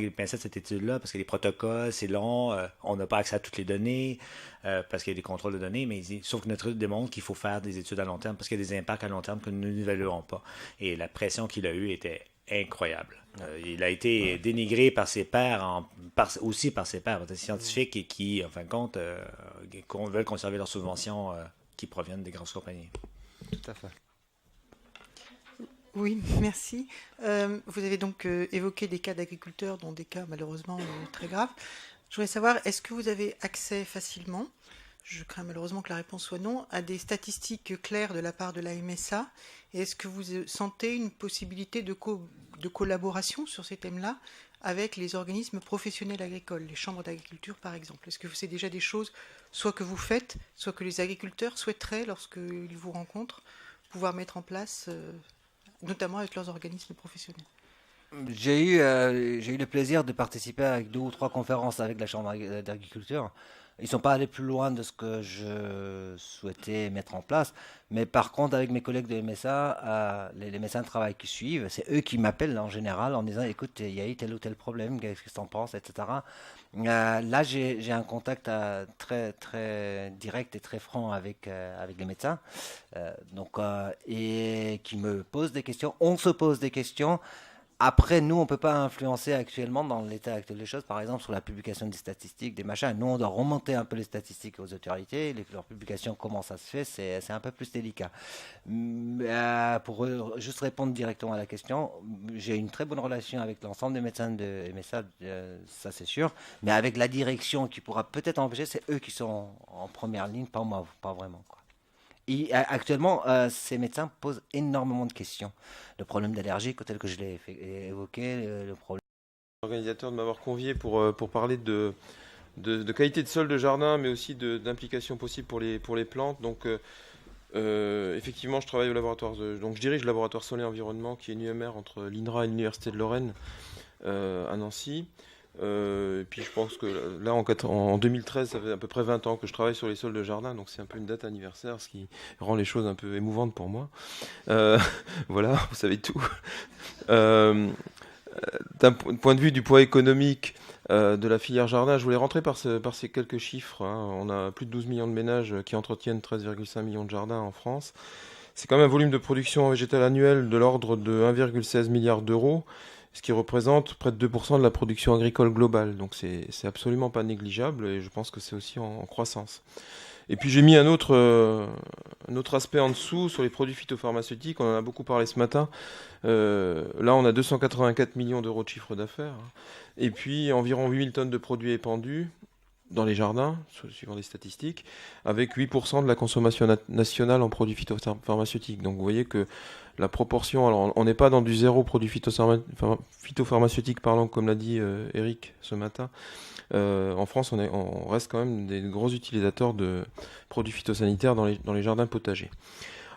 pincettes cette étude-là parce que les protocoles, c'est long, on n'a pas accès à toutes les données parce qu'il y a des contrôles de données, mais sauf que notre étude démontre qu'il faut faire des études à long terme parce qu'il y a des impacts à long terme que nous n'évaluerons pas. Et la pression qu'il a eue était incroyable. Il a été dénigré par ses pairs, aussi par ses pairs, des scientifiques et qui, en fin de compte, veulent conserver leurs subventions qui proviennent des grosses compagnies. Tout à fait. Oui, merci. Vous avez donc évoqué des cas d'agriculteurs, dont des cas malheureusement très graves. Je voudrais savoir, est-ce que vous avez accès facilement, je crains malheureusement que la réponse soit non, à des statistiques claires de la part de la MSA? Et est-ce que vous sentez une possibilité de collaboration sur ces thèmes-là avec les organismes professionnels agricoles, les chambres d'agriculture par exemple? Est-ce que c'est déjà des choses soit que vous faites, soit que les agriculteurs souhaiteraient, lorsqu'ils vous rencontrent, pouvoir mettre en place notamment avec leurs organismes professionnels? J'ai eu le plaisir de participer à 2 ou 3 conférences avec la Chambre d'agriculture. Ils ne sont pas allés plus loin de ce que je souhaitais mettre en place. Mais par contre, avec mes collègues de MSA, les médecins de travail qui suivent, c'est eux qui m'appellent en général en disant, écoute, il y a eu tel ou tel problème, qu'est-ce que tu en penses, etc. Là, j'ai un contact très, très direct et très franc avec les médecins. Et qui me posent des questions. On se pose des questions. Après, nous, on ne peut pas influencer actuellement dans l'état actuel des choses, par exemple sur la publication des statistiques, des machins. Nous, on doit remonter un peu les statistiques aux autorités. Leur publication, comment ça se fait, c'est un peu plus délicat. Pour juste répondre directement à la question, j'ai une très bonne relation avec l'ensemble des médecins de MSA, ça c'est sûr. Mais avec la direction qui pourra peut-être empêcher, c'est eux qui sont en première ligne, pas moi, pas vraiment, quoi. Et actuellement, ces médecins posent énormément de questions. Le problème d'allergie, tel que je l'ai évoqué, le problème. Organisateur de m'avoir convié pour parler de qualité de sol de jardin, mais aussi d'implication possible pour les plantes. Donc, effectivement, je travaille au laboratoire. Donc, je dirige le laboratoire Sol et Environnement, qui est une UMR entre l'INRA et l'Université de Lorraine à Nancy. Et puis je pense que là en 2013, ça fait à peu près 20 ans que je travaille sur les sols de jardin, donc c'est un peu une date anniversaire, ce qui rend les choses un peu émouvantes pour moi. Euh, voilà, vous savez tout. Euh, D'un point de vue du poids économique de la filière jardin, je voulais rentrer par ces quelques chiffres, hein. On a plus de 12 millions de ménages qui entretiennent 13,5 millions de jardins en France. C'est quand même un volume de production végétale annuelle de l'ordre de 1,16 milliard d'euros, ce qui représente près de 2% de la production agricole globale. Donc c'est absolument pas négligeable et je pense que c'est aussi en croissance. Et puis j'ai mis un autre aspect en dessous sur les produits phytopharmaceutiques. On en a beaucoup parlé ce matin. Là, on a 284 millions d'euros de chiffre d'affaires, hein. Et puis environ 8000 tonnes de produits épandus dans les jardins, suivant les statistiques, avec 8% de la consommation nationale en produits phytopharmaceutiques. Donc vous voyez que la proportion, alors on n'est pas dans du zéro produit phytopharmaceutique parlant, comme l'a dit Eric ce matin. En France, on reste quand même des gros utilisateurs de produits phytosanitaires dans les jardins potagers.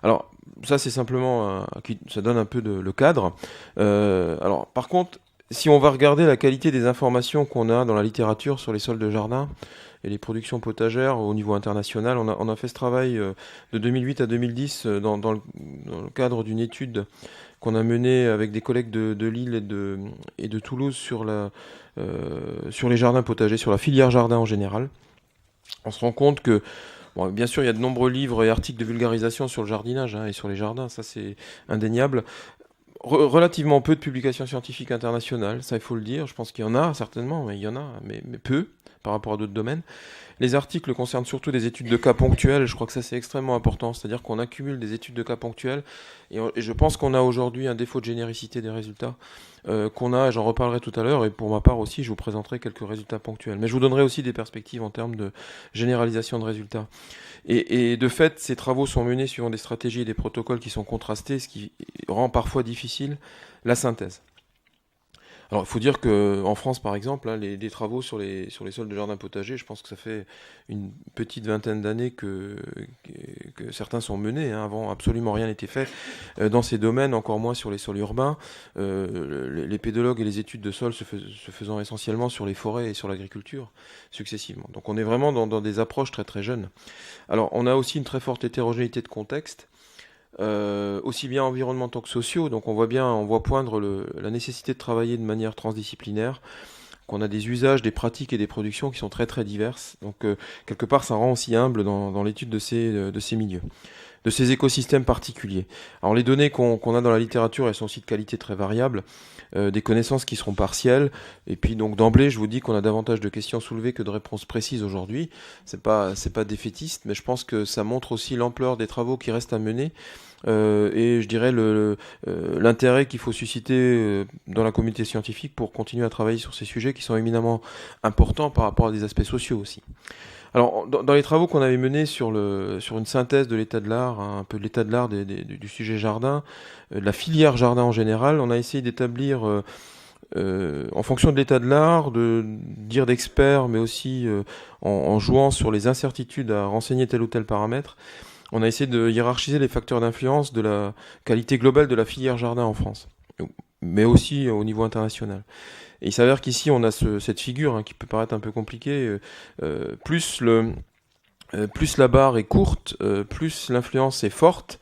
Alors, ça c'est simplement, ça donne un peu le cadre. Alors, par contre, si on va regarder la qualité des informations qu'on a dans la littérature sur les sols de jardin et les productions potagères au niveau international, on a fait ce travail de 2008 à 2010 dans le cadre d'une étude qu'on a menée avec des collègues de Lille et de Toulouse sur les jardins potagers, sur la filière jardin en général. On se rend compte que, bon, bien sûr, il y a de nombreux livres et articles de vulgarisation sur le jardinage, hein, et sur les jardins, ça c'est indéniable. Relativement peu de publications scientifiques internationales, ça il faut le dire. Je pense qu'il y en a certainement, mais il y en a, mais peu par rapport à d'autres domaines. Les articles concernent surtout des études de cas ponctuels. Je crois que ça c'est extrêmement important, c'est-à-dire qu'on accumule des études de cas ponctuels et je pense qu'on a aujourd'hui un défaut de généricité des résultats j'en reparlerai tout à l'heure, et pour ma part aussi je vous présenterai quelques résultats ponctuels. Mais je vous donnerai aussi des perspectives en termes de généralisation de résultats. Et de fait, ces travaux sont menés suivant des stratégies et des protocoles qui sont contrastés, ce qui rend parfois difficile la synthèse. Alors, il faut dire qu'en France, par exemple, hein, des travaux sur les sols de jardin potager, je pense que ça fait une petite vingtaine d'années que certains sont menés, hein. Avant, absolument rien n'était fait dans ces domaines, encore moins sur les sols urbains. Les pédologues et les études de sol se faisant essentiellement sur les forêts et sur l'agriculture, successivement. Donc, on est vraiment dans des approches très très jeunes. Alors, on a aussi une très forte hétérogénéité de contexte. Aussi bien environnementaux que sociaux, donc on voit poindre la nécessité de travailler de manière transdisciplinaire qu'on a des usages, des pratiques et des productions qui sont très très diverses. Donc quelque part, ça rend aussi humble dans l'étude de ces milieux, de ces écosystèmes particuliers. Alors les données qu'on a dans la littérature, elles sont aussi de qualité très variable, des connaissances qui seront partielles, et puis donc d'emblée, je vous dis qu'on a davantage de questions soulevées que de réponses précises aujourd'hui. C'est pas défaitiste, mais je pense que ça montre aussi l'ampleur des travaux qui restent à mener, et je dirais l'intérêt qu'il faut susciter dans la communauté scientifique pour continuer à travailler sur ces sujets qui sont éminemment importants par rapport à des aspects sociaux aussi. Alors, dans les travaux qu'on avait menés sur une synthèse de l'état de l'art, hein, un peu de l'état de l'art du sujet jardin, de la filière jardin en général, on a essayé d'établir, en fonction de l'état de l'art, de dire d'experts, mais aussi en jouant sur les incertitudes à renseigner tel ou tel paramètre, on a essayé de hiérarchiser les facteurs d'influence de la qualité globale de la filière jardin en France, mais aussi au niveau international. Et il s'avère qu'ici, on a cette figure qui peut paraître un peu compliquée. Plus la barre est courte, plus l'influence est forte.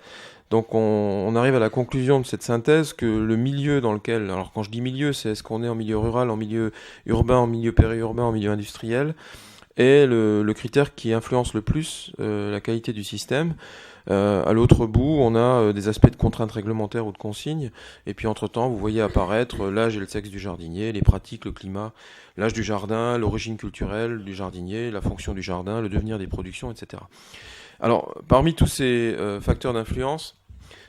Donc on arrive à la conclusion de cette synthèse que le milieu dans lequel... Alors quand je dis milieu, c'est est-ce qu'on est en milieu rural, en milieu urbain, en milieu périurbain, en milieu industriel, est le critère qui influence le plus la qualité du système. À l'autre bout, on a des aspects de contraintes réglementaires ou de consignes. Et puis, entre-temps, vous voyez apparaître l'âge et le sexe du jardinier, les pratiques, le climat, l'âge du jardin, l'origine culturelle du jardinier, la fonction du jardin, le devenir des productions, etc. Alors, parmi tous ces facteurs d'influence,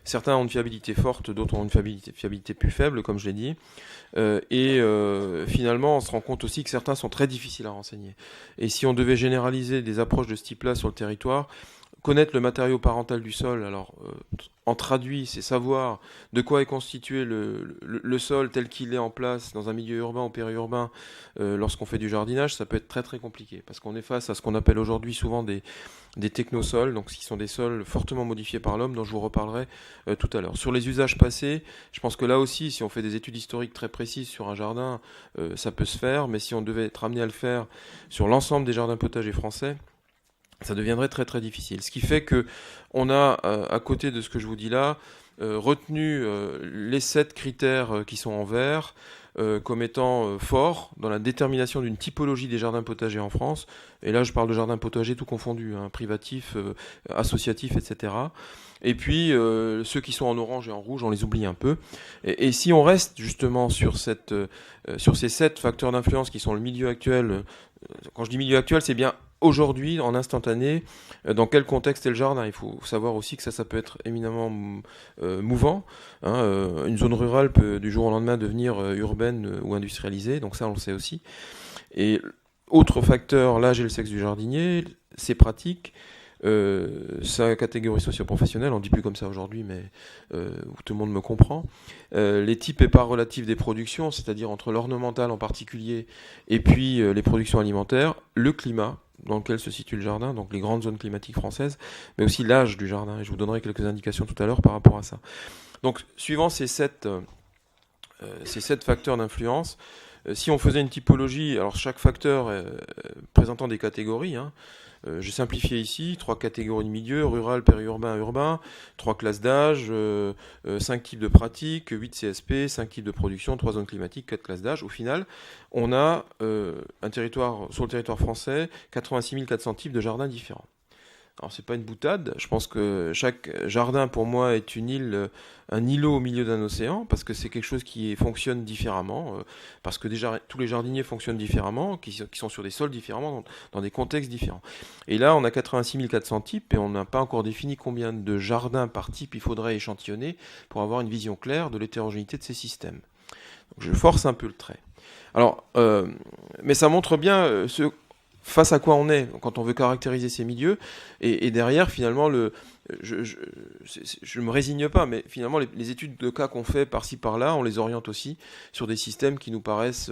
certains ont une fiabilité forte, d'autres ont une fiabilité plus faible, comme je l'ai dit. Finalement, on se rend compte aussi que certains sont très difficiles à renseigner. Et si on devait généraliser des approches de ce type-là sur le territoire, connaître le matériau parental du sol, alors en traduit, c'est savoir de quoi est constitué le sol tel qu'il est en place dans un milieu urbain ou périurbain lorsqu'on fait du jardinage, ça peut être très très compliqué parce qu'on est face à ce qu'on appelle aujourd'hui souvent des technosols, donc qui sont des sols fortement modifiés par l'homme, dont je vous reparlerai tout à l'heure. Sur les usages passés, je pense que là aussi, si on fait des études historiques très précises sur un jardin, ça peut se faire, mais si on devait être amené à le faire sur l'ensemble des jardins potagers français, ça deviendrait très très difficile. Ce qui fait que on a, à côté de ce que je vous dis là, retenu les 7 critères qui sont en vert comme étant forts dans la détermination d'une typologie des jardins potagers en France. Et là, je parle de jardins potagers tout confondus, privatifs, associatifs, etc. Et puis, ceux qui sont en orange et en rouge, on les oublie un peu. Et si on reste justement sur ces 7 facteurs d'influence qui sont le milieu actuel, quand je dis milieu actuel, c'est bien aujourd'hui, en instantané, dans quel contexte est le jardin. Il faut savoir aussi que ça peut être éminemment mouvant. Une zone rurale peut du jour au lendemain devenir urbaine ou industrialisée, donc ça on le sait aussi. Et autre facteur, l'âge et le sexe du jardinier, ses pratiques, sa catégorie socio-professionnelle, on ne dit plus comme ça aujourd'hui, mais tout le monde me comprend. Les types et parts relatives des productions, c'est-à-dire entre l'ornemental en particulier et puis les productions alimentaires, le climat dans lequel se situe le jardin, donc les grandes zones climatiques françaises, mais aussi l'âge du jardin. Et je vous donnerai quelques indications tout à l'heure par rapport à ça. Donc, suivant ces 7 facteurs d'influence, si on faisait une typologie, alors chaque facteur présentant des catégories, j'ai simplifié ici, 3 catégories de milieux, rural, périurbain, urbain, 3 classes d'âge, 5 types de pratiques, 8 CSP, 5 types de production, 3 zones climatiques, 4 classes d'âge. Au final, on a sur le territoire français 86 400 types de jardins différents. Alors c'est pas une boutade, je pense que chaque jardin pour moi est une île, un îlot au milieu d'un océan, parce que c'est quelque chose qui fonctionne différemment, parce que déjà tous les jardiniers fonctionnent différemment, qui sont sur des sols différemment, dans des contextes différents. Et là on a 86 400 types et on n'a pas encore défini combien de jardins par type il faudrait échantillonner pour avoir une vision claire de l'hétérogénéité de ces systèmes. Donc, je force un peu le trait. Alors, mais ça montre bien face à quoi on est quand on veut caractériser ces milieux, et derrière finalement je me résigne pas, mais finalement les études de cas qu'on fait par-ci par-là, on les oriente aussi sur des systèmes qui nous paraissent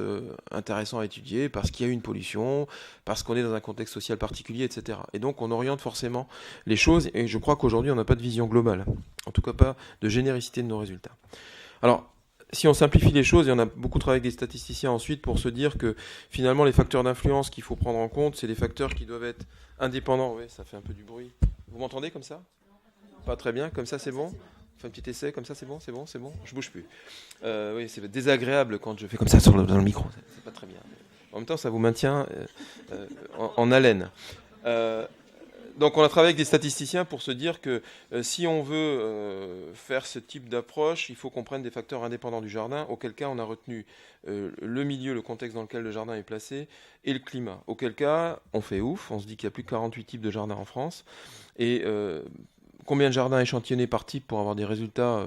intéressants à étudier, parce qu'il y a une pollution, parce qu'on est dans un contexte social particulier, etc. Et donc on oriente forcément les choses, et je crois qu'aujourd'hui on n'a pas de vision globale, en tout cas pas de généricité de nos résultats. Alors, si on simplifie les choses, et on a beaucoup travaillé avec des statisticiens ensuite pour se dire que finalement les facteurs d'influence qu'il faut prendre en compte, c'est des facteurs qui doivent être indépendants. Oui, ça fait un peu du bruit. Vous m'entendez comme ça ? Pas très bien, comme ça c'est bon ? On fait un petit essai, comme ça c'est bon ? Je bouge plus. Oui, c'est désagréable quand je fais comme ça dans le micro, c'est pas très bien. En même temps, ça vous maintient en haleine. Donc on a travaillé avec des statisticiens pour se dire que si on veut faire ce type d'approche, il faut qu'on prenne des facteurs indépendants du jardin, auquel cas on a retenu le milieu, le contexte dans lequel le jardin est placé, et le climat. Auquel cas, on fait ouf, on se dit qu'il y a plus de 48 types de jardins en France, et combien de jardins échantillonnés par type pour avoir des résultats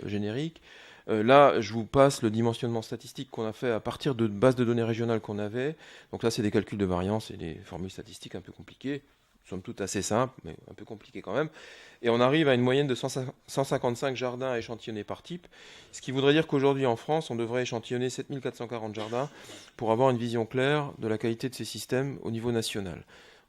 génériques. Là, je vous passe le dimensionnement statistique qu'on a fait à partir de bases de données régionales qu'on avait. Donc là, c'est des calculs de variance et des formules statistiques un peu compliquées, somme toute assez simples, mais un peu compliquées quand même. Et on arrive à une moyenne de 155 jardins échantillonnés par type, ce qui voudrait dire qu'aujourd'hui en France, on devrait échantillonner 7440 jardins pour avoir une vision claire de la qualité de ces systèmes au niveau national.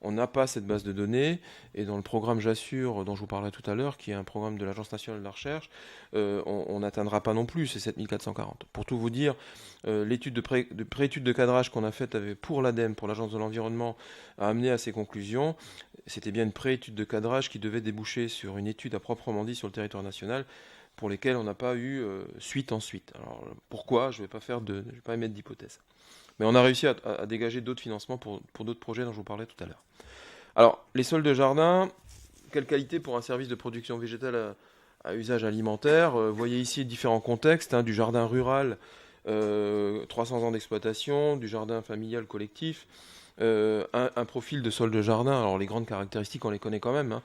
On n'a pas cette base de données, et dans le programme J'assure, dont je vous parlerai tout à l'heure, qui est un programme de l'Agence nationale de la recherche, on n'atteindra pas non plus ces 7440. Pour tout vous dire, l'étude de préétude de cadrage qu'on a faite pour l'ADEME, pour l'Agence de l'environnement, a amené à ces conclusions. C'était bien une préétude de cadrage qui devait déboucher sur une étude à proprement dit sur le territoire national, pour lesquelles on n'a pas eu suite ensuite. Alors pourquoi ? Je ne vais pas émettre d'hypothèse. Mais on a réussi à dégager d'autres financements pour d'autres projets dont je vous parlais tout à l'heure. Alors, les sols de jardin, quelle qualité pour un service de production végétale à usage alimentaire ? Vous voyez ici différents contextes, du jardin rural, 300 ans d'exploitation, du jardin familial collectif, un profil de sol de jardin. Alors, les grandes caractéristiques, on les connaît quand même.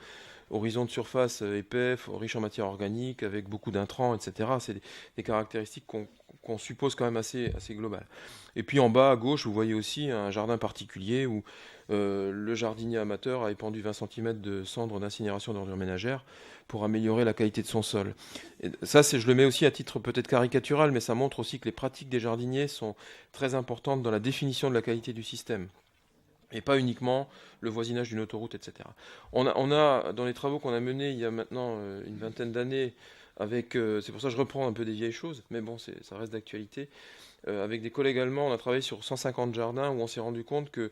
Horizon de surface épais, riche en matière organique, avec beaucoup d'intrants, etc. C'est des caractéristiques qu'on suppose quand même assez globales. Et puis en bas à gauche, vous voyez aussi un jardin particulier où le jardinier amateur a épandu 20 cm de cendres d'incinération d'ordures ménagères pour améliorer la qualité de son sol. Et ça, je le mets aussi à titre peut-être caricatural, mais ça montre aussi que les pratiques des jardiniers sont très importantes dans la définition de la qualité du système. Et pas uniquement le voisinage d'une autoroute, etc. On a dans les travaux qu'on a menés il y a maintenant une vingtaine d'années, c'est pour ça que je reprends un peu des vieilles choses, mais bon, ça reste d'actualité. Avec des collègues allemands, on a travaillé sur 150 jardins où on s'est rendu compte que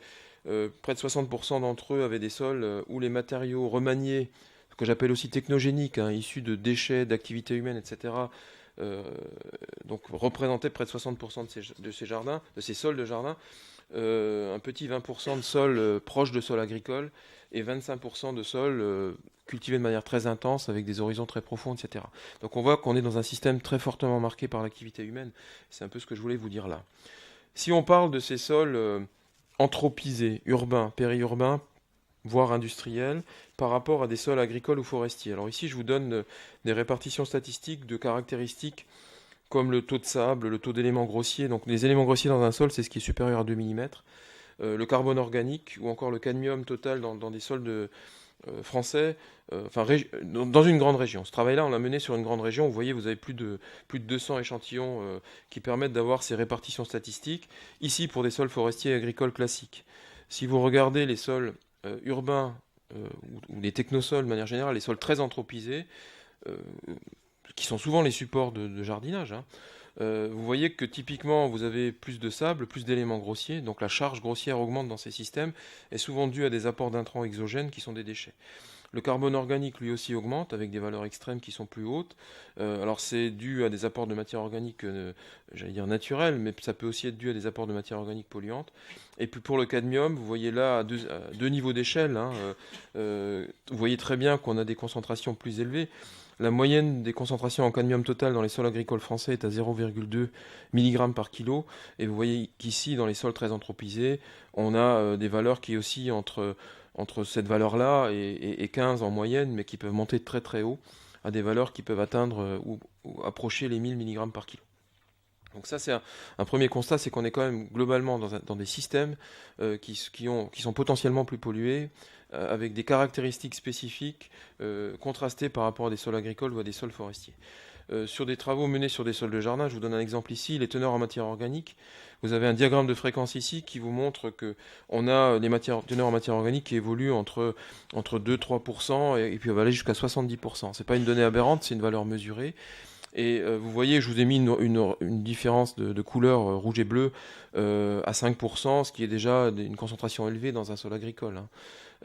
près de 60% d'entre eux avaient des sols où les matériaux remaniés, ce que j'appelle aussi technogéniques, issus de déchets, d'activités humaines, etc., donc représentaient près de 60% de ces sols de jardin. Un petit 20% de sol proche de sol agricole et 25% de sol cultivé de manière très intense avec des horizons très profonds, etc. Donc on voit qu'on est dans un système très fortement marqué par l'activité humaine. C'est un peu ce que je voulais vous dire là. Si on parle de ces sols anthropisés, urbains, périurbains, voire industriels, par rapport à des sols agricoles ou forestiers. Alors ici, je vous donne des répartitions statistiques de caractéristiques comme le taux de sable, le taux d'éléments grossiers. Donc les éléments grossiers dans un sol, c'est ce qui est supérieur à 2 mm. Le carbone organique ou encore le cadmium total dans des sols français, dans une grande région. Ce travail-là, on l'a mené sur une grande région. Vous voyez, vous avez plus de 200 échantillons qui permettent d'avoir ces répartitions statistiques. Ici, pour des sols forestiers et agricoles classiques. Si vous regardez les sols urbains ou les technosols de manière générale, les sols très anthropisés, qui sont souvent les supports de jardinage, vous voyez que typiquement vous avez plus de sable, plus d'éléments grossiers, donc la charge grossière augmente dans ces systèmes, est souvent due à des apports d'intrants exogènes qui sont des déchets. Le carbone organique lui aussi augmente avec des valeurs extrêmes qui sont plus hautes. Alors c'est dû à des apports de matière organique, j'allais dire naturelle, mais ça peut aussi être dû à des apports de matière organique polluante. Et puis pour le cadmium, vous voyez là à deux niveaux d'échelle, vous voyez très bien qu'on a des concentrations plus élevées. La moyenne des concentrations en cadmium total dans les sols agricoles français est à 0,2 mg par kilo. Et vous voyez qu'ici, dans les sols très anthropisés, on a des valeurs qui oscillent entre cette valeur-là et 15 en moyenne, mais qui peuvent monter très très haut à des valeurs qui peuvent atteindre ou approcher les 1000 mg par kilo. Donc ça, c'est un premier constat, c'est qu'on est quand même globalement dans des systèmes qui sont potentiellement plus pollués, avec des caractéristiques spécifiques contrastées par rapport à des sols agricoles ou à des sols forestiers. Sur des travaux menés sur des sols de jardin, je vous donne un exemple ici, les teneurs en matière organique. Vous avez un diagramme de fréquence ici qui vous montre qu'on a des teneurs en matière organique qui évoluent entre 2-3% et puis on va aller jusqu'à 70%. Ce n'est pas une donnée aberrante, c'est une valeur mesurée. Et vous voyez, je vous ai mis une différence de couleur rouge et bleu à 5%, ce qui est déjà une concentration élevée dans un sol agricole.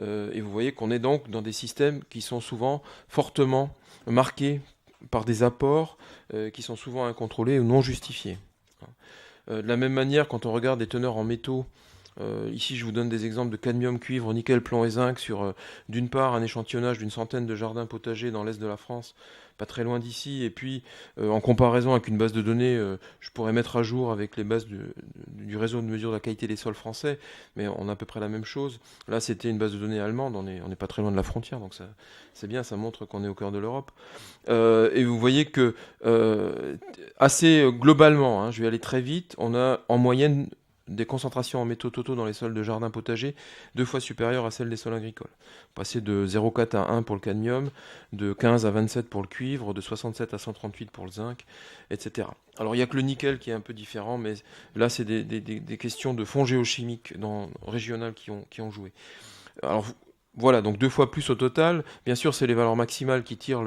Et vous voyez qu'on est donc dans des systèmes qui sont souvent fortement marqués par des apports qui sont souvent incontrôlés ou non justifiés. De la même manière, quand on regarde des teneurs en métaux, ici je vous donne des exemples de cadmium, cuivre, nickel, plomb et zinc sur d'une part un échantillonnage d'une centaine de jardins potagers dans l'est de la France, pas très loin d'ici, et puis en comparaison avec une base de données, je pourrais mettre à jour avec les bases du réseau de mesure de la qualité des sols français, mais on a à peu près la même chose. Là c'était une base de données allemande, on n'est pas très loin de la frontière, donc ça, c'est bien, ça montre qu'on est au cœur de l'Europe. Et vous voyez que assez globalement, hein, je vais aller très vite, on a en moyenne des concentrations en métaux totaux dans les sols de jardins potagers 2 fois supérieures à celles des sols agricoles. Passer de 0,4 à 1 pour le cadmium, de 15 à 27 pour le cuivre, de 67 à 138 pour le zinc, etc. Alors il n'y a que le nickel qui est un peu différent, mais là c'est des questions de fonds géochimiques régionales qui ont joué. Alors voilà, donc 2 fois plus au total. Bien sûr, c'est les valeurs maximales qui tirent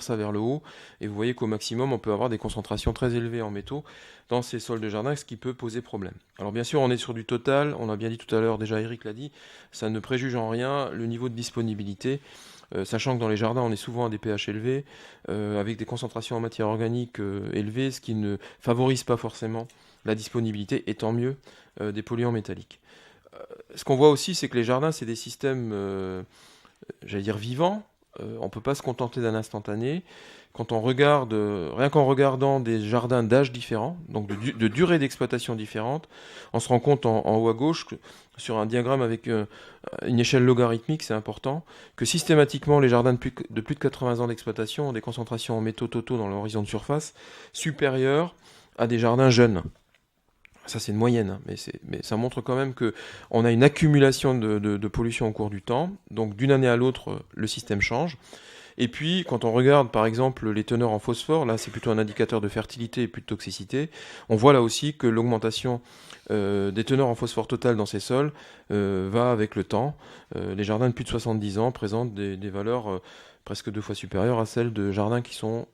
ça vers le haut. Et vous voyez qu'au maximum, on peut avoir des concentrations très élevées en métaux dans ces sols de jardin, ce qui peut poser problème. Alors bien sûr, on est sur du total. On a bien dit tout à l'heure, déjà Eric l'a dit, ça ne préjuge en rien le niveau de disponibilité. Sachant que dans les jardins, on est souvent à des pH élevés, avec des concentrations en matière organique élevées, ce qui ne favorise pas forcément la disponibilité, et tant mieux, des polluants métalliques. Ce qu'on voit aussi, c'est que les jardins, c'est des systèmes, j'allais dire, vivants. On ne peut pas se contenter d'un instantané. Quand on regarde, rien qu'en regardant des jardins d'âge différents, donc de durée d'exploitation différente, on se rend compte en haut à gauche, sur un diagramme avec une échelle logarithmique, c'est important, que systématiquement les jardins de plus de 80 ans d'exploitation ont des concentrations en métaux totaux dans l'horizon de surface supérieures à des jardins jeunes. Ça, c'est une moyenne, hein, mais ça montre quand même qu'on a une accumulation de pollution au cours du temps. Donc, d'une année à l'autre, le système change. Et puis, quand on regarde, par exemple, les teneurs en phosphore, là, c'est plutôt un indicateur de fertilité et plus de toxicité, on voit là aussi que l'augmentation des teneurs en phosphore total dans ces sols va avec le temps. Les jardins de plus de 70 ans présentent des valeurs presque 2 fois supérieures à celles de jardins qui ont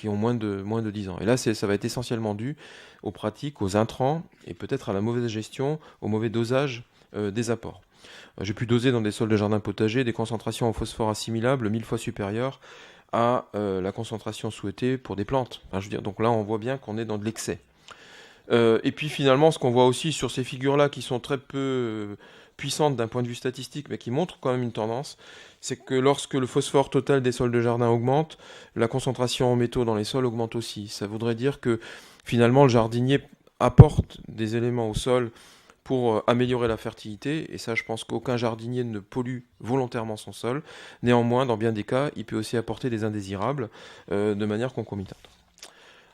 moins de 10 ans. Et là, ça va être essentiellement dû aux pratiques, aux intrants, et peut-être à la mauvaise gestion, au mauvais dosage des apports. J'ai pu doser dans des sols de jardin potager des concentrations en phosphore assimilables 1000 fois supérieures à la concentration souhaitée pour des plantes. Enfin, je veux dire, donc là, on voit bien qu'on est dans de l'excès. Et puis finalement, ce qu'on voit aussi sur ces figures-là, qui sont très peu puissantes d'un point de vue statistique, mais qui montrent quand même une tendance, c'est que lorsque le phosphore total des sols de jardin augmente, la concentration en métaux dans les sols augmente aussi. Ça voudrait dire que finalement, le jardinier apporte des éléments au sol pour améliorer la fertilité, et ça, je pense qu'aucun jardinier ne pollue volontairement son sol. Néanmoins, dans bien des cas, il peut aussi apporter des indésirables de manière concomitante.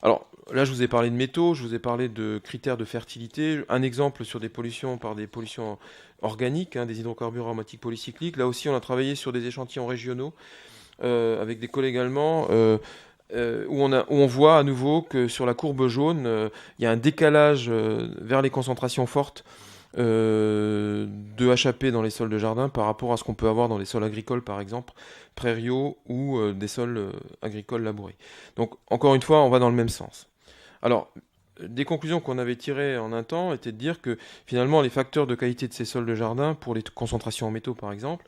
Alors, là, je vous ai parlé de métaux, je vous ai parlé de critères de fertilité. Un exemple sur des pollutions par des pollutions organiques, des hydrocarbures aromatiques polycycliques. Là aussi, on a travaillé sur des échantillons régionaux avec des collègues allemands où on voit à nouveau que sur la courbe jaune, il y a un décalage vers les concentrations fortes de HAP dans les sols de jardin par rapport à ce qu'on peut avoir dans les sols agricoles, par exemple, prairiaux ou des sols agricoles labourés. Donc, encore une fois, on va dans le même sens. Alors, des conclusions qu'on avait tirées en un temps étaient de dire que finalement, les facteurs de qualité de ces sols de jardin, pour les concentrations en métaux, par exemple,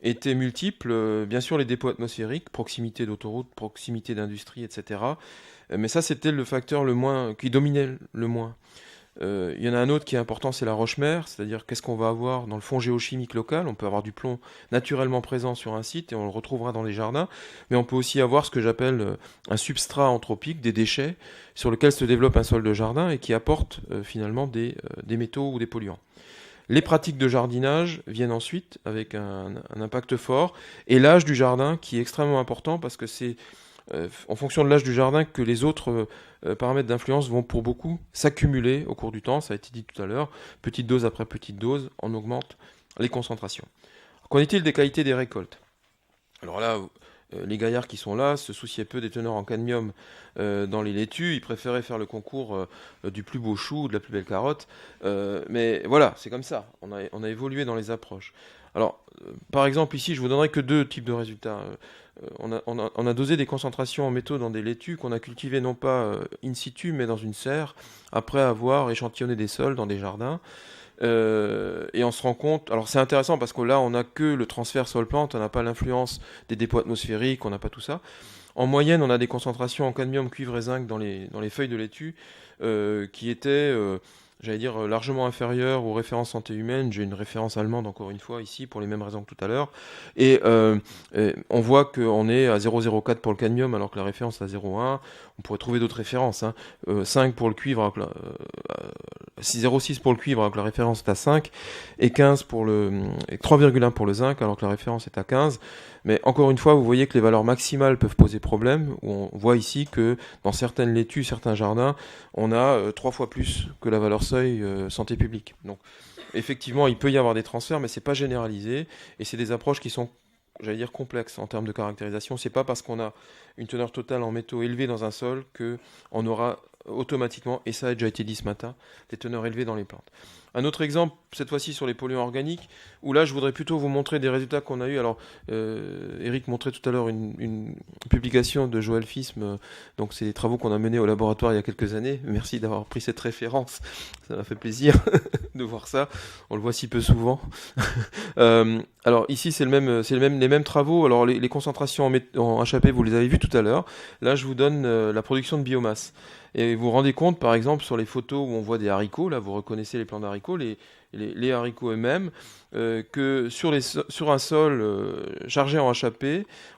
étaient multiples. Bien sûr, les dépôts atmosphériques, proximité d'autoroutes, proximité d'industries, etc. Mais ça, c'était le facteur qui dominait le moins. Il y en a un autre qui est important, c'est la roche-mère, c'est-à-dire qu'est-ce qu'on va avoir dans le fond géochimique local. On peut avoir du plomb naturellement présent sur un site et on le retrouvera dans les jardins, mais on peut aussi avoir ce que j'appelle un substrat anthropique, des déchets, sur lequel se développe un sol de jardin et qui apporte finalement des métaux ou des polluants. Les pratiques de jardinage viennent ensuite avec un impact fort, et l'âge du jardin qui est extrêmement important parce que c'est en fonction de l'âge du jardin que les autres paramètres d'influence vont pour beaucoup s'accumuler au cours du temps. Ça a été dit tout à l'heure, petite dose après petite dose, on augmente les concentrations. Qu'en est-il des qualités des récoltes ? Alors là, les gaillards qui sont là se souciaient peu des teneurs en cadmium dans les laitues, ils préféraient faire le concours du plus beau chou, de la plus belle carotte, mais voilà, c'est comme ça, on a évolué dans les approches. Alors, par exemple, ici, je vous donnerai que 2 types de résultats. On a dosé des concentrations en métaux dans des laitues qu'on a cultivées non pas in situ, mais dans une serre, après avoir échantillonné des sols dans des jardins. Et on se rend compte, alors c'est intéressant parce que là, on n'a que le transfert sol-plante, on n'a pas l'influence des dépôts atmosphériques, on n'a pas tout ça. En moyenne, on a des concentrations en cadmium, cuivre et zinc dans les feuilles de laitue qui étaient, j'allais dire, largement inférieures aux références santé humaine. J'ai une référence allemande, encore une fois, ici, pour les mêmes raisons que tout à l'heure. Et on voit qu'on est à 0,04 pour le cadmium, alors que la référence est à 0,1. On pourrait trouver d'autres références. 5 pour le cuivre, 0,6 pour le cuivre, alors que la référence est à 5. Et 3,1 pour le zinc, alors que la référence est à 15. Mais encore une fois, vous voyez que les valeurs maximales peuvent poser problème. On voit ici que dans certaines laitues, certains jardins, on a 3 fois plus que la valeur seuil santé publique. Donc effectivement, il peut y avoir des transferts, mais c'est pas généralisé. Et c'est des approches qui sont, j'allais dire, complexes en termes de caractérisation. C'est pas parce qu'on a une teneur totale en métaux élevée dans un sol qu'on aura automatiquement, et ça a déjà été dit ce matin, des teneurs élevées dans les plantes. Un autre exemple, cette fois-ci sur les polluants organiques, où là je voudrais plutôt vous montrer des résultats qu'on a eu. Alors, Eric montrait tout à l'heure une publication de Joël Fisme, donc c'est des travaux qu'on a menés au laboratoire il y a quelques années. Merci d'avoir pris cette référence, ça m'a fait plaisir de voir ça, on le voit si peu souvent. Alors ici c'est les mêmes travaux. Alors les concentrations en HAP, vous les avez vues tout à l'heure. Là je vous donne la production de biomasse. Et vous vous rendez compte, par exemple, sur les photos où on voit des haricots, là vous reconnaissez les plants d'haricots, les haricots eux-mêmes, que sur un sol chargé en HAP,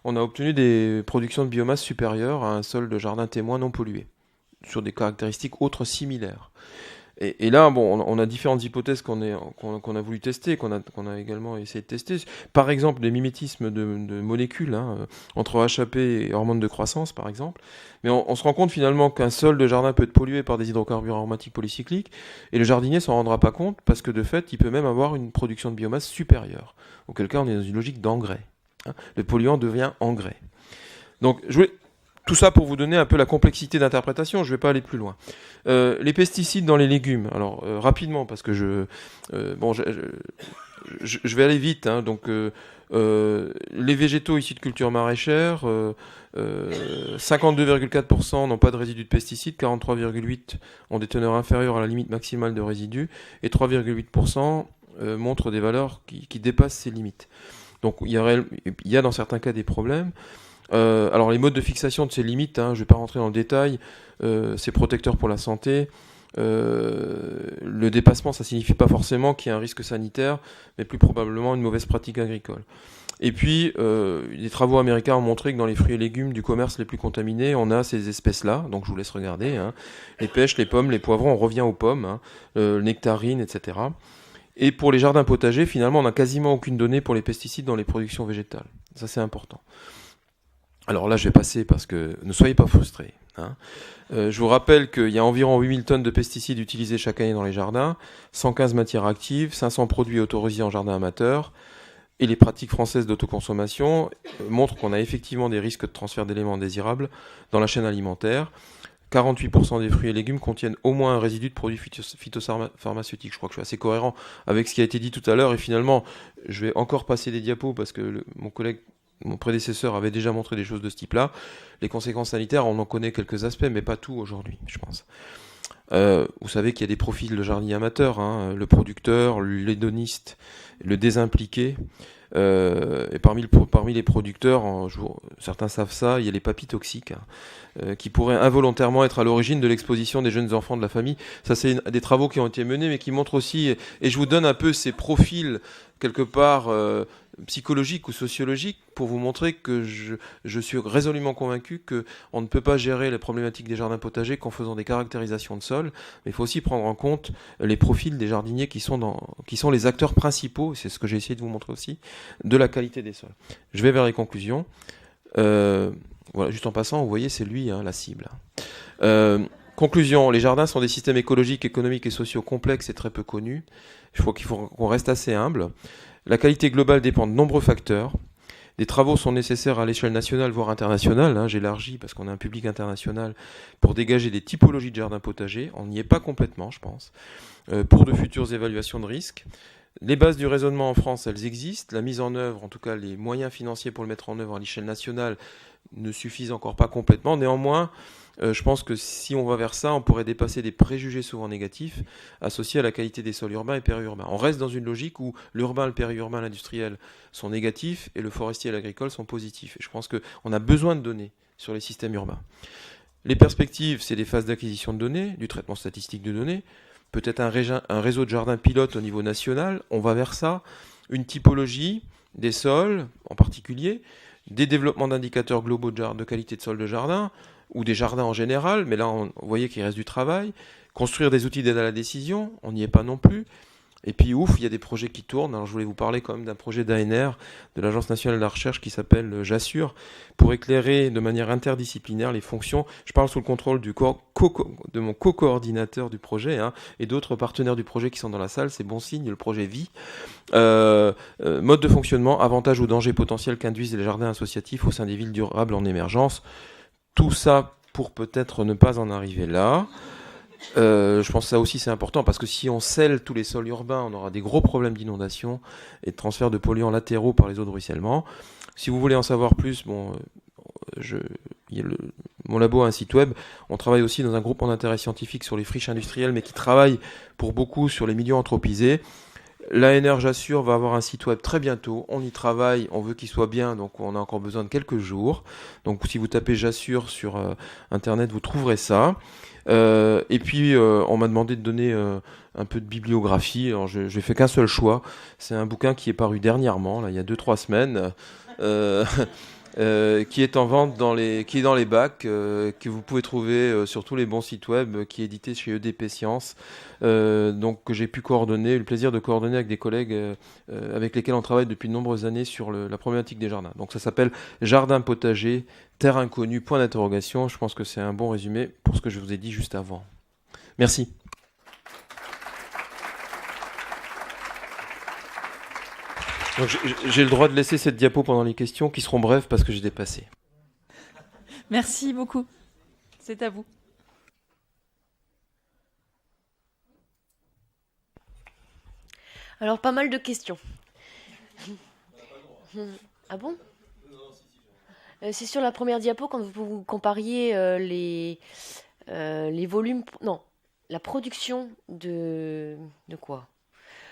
on a obtenu des productions de biomasse supérieures à un sol de jardin témoin non pollué, sur des caractéristiques autres similaires. Et là, bon, on a différentes hypothèses qu'on a voulu tester, qu'on a également essayé de tester. Par exemple, des mimétismes de molécules entre HAP et hormones de croissance, par exemple. Mais on se rend compte finalement qu'un sol de jardin peut être pollué par des hydrocarbures aromatiques polycycliques, et le jardinier s'en rendra pas compte parce que de fait, il peut même avoir une production de biomasse supérieure. Auquel cas, on est dans une logique d'engrais. Le polluant devient engrais. Donc, tout ça pour vous donner un peu la complexité d'interprétation, je ne vais pas aller plus loin. Les pesticides dans les légumes, alors rapidement, parce que je vais aller vite. Donc, les végétaux issus de cultures maraîchères, 52,4% n'ont pas de résidus de pesticides, 43,8% ont des teneurs inférieures à la limite maximale de résidus, et 3,8% montrent des valeurs qui dépassent ces limites. Donc il y a dans certains cas des problèmes. Alors les modes de fixation de ces limites, je ne vais pas rentrer dans le détail, c'est protecteur pour la santé. Le dépassement, ça ne signifie pas forcément qu'il y a un risque sanitaire, mais plus probablement une mauvaise pratique agricole. Et puis, les travaux américains ont montré que dans les fruits et légumes du commerce les plus contaminés, on a ces espèces-là, donc je vous laisse regarder, les pêches, les pommes, les poivrons, on revient aux pommes, nectarines, etc. Et pour les jardins potagers, finalement, on n'a quasiment aucune donnée pour les pesticides dans les productions végétales. Ça, c'est important. Alors là, je vais passer parce que ne soyez pas frustrés. Je vous rappelle qu'il y a environ 8000 tonnes de pesticides utilisés chaque année dans les jardins, 115 matières actives, 500 produits autorisés en jardin amateur, et les pratiques françaises d'autoconsommation montrent qu'on a effectivement des risques de transfert d'éléments indésirables dans la chaîne alimentaire. 48% des fruits et légumes contiennent au moins un résidu de produits phytopharmaceutiques. Je crois que je suis assez cohérent avec ce qui a été dit tout à l'heure, et finalement, je vais encore passer des diapos parce que mon prédécesseur avait déjà montré des choses de ce type-là. Les conséquences sanitaires, on en connaît quelques aspects, mais pas tout aujourd'hui, je pense. Vous savez qu'il y a des profils de jardiniers amateurs, le producteur, l'hédoniste, le désimpliqué. Et parmi les producteurs, certains savent ça, il y a les papilles toxiques qui pourraient involontairement être à l'origine de l'exposition des jeunes enfants de la famille. Ça, c'est des travaux qui ont été menés, mais qui montrent aussi, et je vous donne un peu ces profils quelque part psychologiques ou sociologiques pour vous montrer que je suis résolument convaincu qu'on ne peut pas gérer les problématiques des jardins potagers qu'en faisant des caractérisations de sol, mais il faut aussi prendre en compte les profils des jardiniers qui sont les acteurs principaux, c'est ce que j'ai essayé de vous montrer aussi, de la qualité des sols. Je vais vers les conclusions. Voilà, juste en passant, vous voyez, c'est lui, la cible. Conclusion, les jardins sont des systèmes écologiques, économiques et sociaux complexes et très peu connus. Il faut qu'on reste assez humble. La qualité globale dépend de nombreux facteurs. Des travaux sont nécessaires à l'échelle nationale, voire internationale. J'élargis parce qu'on a un public international pour dégager des typologies de jardins potagers. On n'y est pas complètement, je pense, pour de futures évaluations de risques. Les bases du raisonnement en France, elles existent. La mise en œuvre, en tout cas les moyens financiers pour le mettre en œuvre à l'échelle nationale, ne suffisent encore pas complètement. Néanmoins, je pense que si on va vers ça, on pourrait dépasser des préjugés souvent négatifs associés à la qualité des sols urbains et périurbains. On reste dans une logique où l'urbain, le périurbain, l'industriel sont négatifs et le forestier et l'agricole sont positifs. Et je pense qu'on a besoin de données sur les systèmes urbains. Les perspectives, c'est des phases d'acquisition de données, du traitement statistique de données, peut-être un réseau de jardins pilotes au niveau national, on va vers ça, une typologie des sols en particulier, des développements d'indicateurs globaux de qualité de sol de jardin, ou des jardins en général, mais là, vous voyez qu'il reste du travail, construire des outils d'aide à la décision, on n'y est pas non plus. Et puis ouf, il y a des projets qui tournent. Alors je voulais vous parler quand même d'un projet d'ANR, de l'Agence nationale de la recherche, qui s'appelle Jassure, pour éclairer de manière interdisciplinaire les fonctions. Je parle sous le contrôle de mon co-coordinateur du projet et d'autres partenaires du projet qui sont dans la salle. C'est bon signe, le projet vit. Mode de fonctionnement, avantages ou dangers potentiels qu'induisent les jardins associatifs au sein des villes durables en émergence. Tout ça pour peut-être ne pas en arriver là. Je pense que ça aussi c'est important parce que si on scelle tous les sols urbains, on aura des gros problèmes d'inondation et de transfert de polluants latéraux par les eaux de ruissellement. Si vous voulez en savoir plus, mon labo a un site web. On travaille aussi dans un groupe en intérêt scientifique sur les friches industrielles, mais qui travaille pour beaucoup sur les milieux anthropisés. L'ANR Jassure va avoir un site web très bientôt. On y travaille, on veut qu'il soit bien, donc on a encore besoin de quelques jours. Donc si vous tapez Jassure sur Internet, vous trouverez ça. Et puis on m'a demandé de donner un peu de bibliographie. Alors je n'ai fait qu'un seul choix. C'est un bouquin qui est paru dernièrement, là, il y a 2-3 semaines, qui est en vente qui est dans les bacs, que vous pouvez trouver sur tous les bons sites web, qui est édité chez EDP Sciences, donc que j'ai pu coordonner, le plaisir de coordonner avec des collègues avec lesquels on travaille depuis de nombreuses années sur la problématique des jardins. Donc ça s'appelle Jardin potager, terre inconnue, point d'interrogation. Je pense que c'est un bon résumé pour ce que je vous ai dit juste avant. Merci. Donc j'ai le droit de laisser cette diapo pendant les questions qui seront brèves parce que j'ai dépassé. Merci beaucoup. C'est à vous. Alors, pas mal de questions. Ah bon? C'est sur la première diapo, quand vous compariez les volumes... Non, la production de quoi?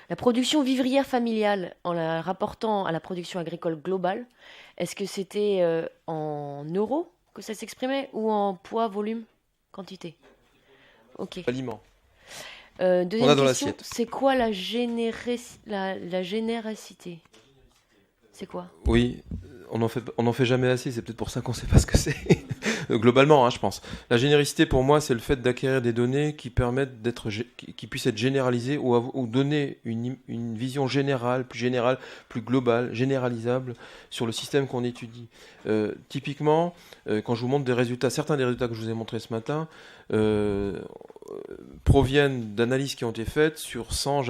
La production vivrière familiale, en la rapportant à la production agricole globale, est-ce que c'était en euros que ça s'exprimait ou en poids, volume, quantité? Ok. Aliments. Deuxième dans question, l'assiette. c'est quoi la générosité? C'est quoi? Oui, on n'en fait jamais assez, c'est peut-être pour ça qu'on ne sait pas ce que c'est. Globalement, je pense. La générosité, pour moi, c'est le fait d'acquérir des données qui permettent qui puissent être généralisées ou donner une vision générale, plus globale, généralisable sur le système qu'on étudie. Typiquement, quand je vous montre certains des résultats que je vous ai montrés ce matin, proviennent d'analyses qui ont été faites sur 100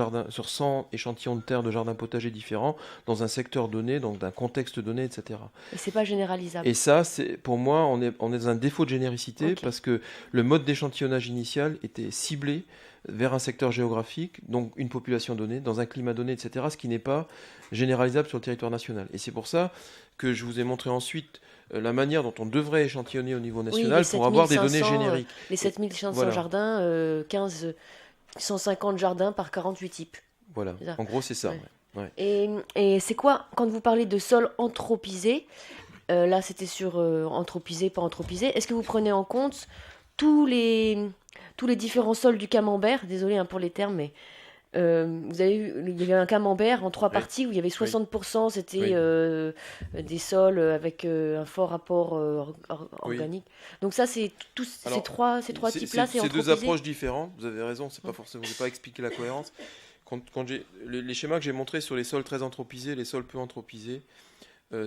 échantillons de terre de jardins potagers différents dans un secteur donné, donc d'un contexte donné, etc. Et c'est pas généralisable. Et ça, pour moi, on est dans un défaut de généricité parce que le mode d'échantillonnage initial était ciblé vers un secteur géographique, donc une population donnée, dans un climat donné, etc., ce qui n'est pas généralisable sur le territoire national. Et c'est pour ça que je vous ai montré ensuite la manière dont on devrait échantillonner au niveau national pour avoir des données génériques. Les 7500 voilà. Jardins, 150 jardins par 48 types. Voilà, en gros c'est ça. Ouais. Ouais. Et c'est quoi, quand vous parlez de sol anthropisé, là c'était sur anthropisé, pas anthropisé, est-ce que vous prenez en compte tous les différents sols du camembert? Désolé pour les termes, mais vous avez il y avait un camembert en 3 parties où il y avait 60%, c'était des sols avec un fort rapport organique. Donc ça, c'est ces trois types-là, c'est deux anthropisé. approches différentes. Vous avez raison, c'est pas forcément, je n'ai pas expliqué la cohérence. Quand les schémas que j'ai montrés sur les sols très anthropisés, les sols peu anthropisés,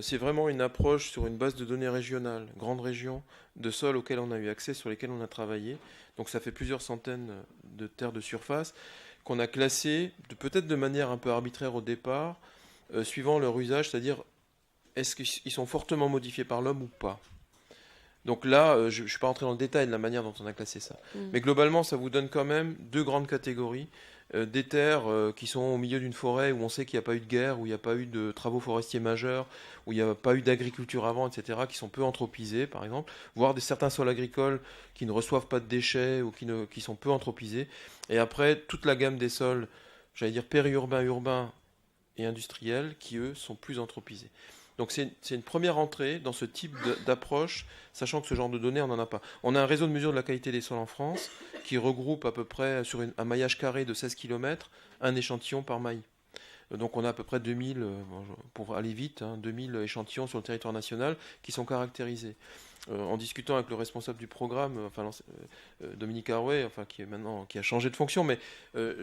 c'est vraiment une approche sur une base de données régionale, grande région, de sols auxquels on a eu accès, sur lesquels on a travaillé. Donc ça fait plusieurs centaines de terres de surface qu'on a classées, peut-être de manière un peu arbitraire au départ, suivant leur usage, c'est-à-dire est-ce qu'ils sont fortement modifiés par l'homme ou pas. Donc là, je ne suis pas rentré dans le détail de la manière dont on a classé ça. Mais globalement, ça vous donne quand même 2 grandes catégories. Des terres qui sont au milieu d'une forêt où on sait qu'il n'y a pas eu de guerre, où il n'y a pas eu de travaux forestiers majeurs, où il n'y a pas eu d'agriculture avant, etc., qui sont peu anthropisés, par exemple, voire certains sols agricoles qui ne reçoivent pas de déchets ou qui sont peu anthropisés. Et après, toute la gamme des sols, j'allais dire périurbains, urbains et industriels, qui, eux, sont plus anthropisés. Donc c'est une première entrée dans ce type d'approche, sachant que ce genre de données, on n'en a pas. On a un réseau de mesure de la qualité des sols en France qui regroupe à peu près, sur un maillage carré de 16 km, un échantillon par maille. Donc on a à peu près 2000, pour aller vite, 2000 échantillons sur le territoire national qui sont caractérisés. En discutant avec le responsable du programme, Dominique Arouet, qui a changé de fonction, mais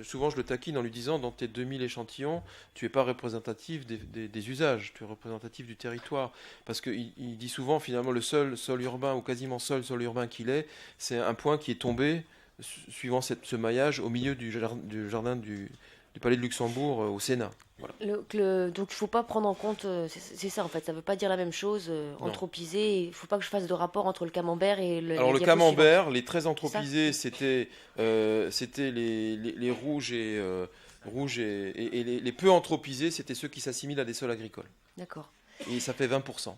souvent je le taquine en lui disant, dans tes 2000 échantillons, tu n'es pas représentatif des usages, tu es représentatif du territoire. Parce qu'il dit souvent, finalement, le seul sol urbain, ou quasiment seul sol urbain qu'il est, c'est un point qui est tombé, suivant ce maillage, au milieu du jardin du Palais de Luxembourg au Sénat. Voilà. Donc il ne faut pas prendre en compte, c'est ça en fait, ça ne veut pas dire la même chose, anthropisé, il ne faut pas que je fasse de rapport entre le camembert et le... Alors le camembert, les très anthropisés, c'était les rouges et les peu anthropisés, c'était ceux qui s'assimilent à des sols agricoles. D'accord. Et ça fait 20%.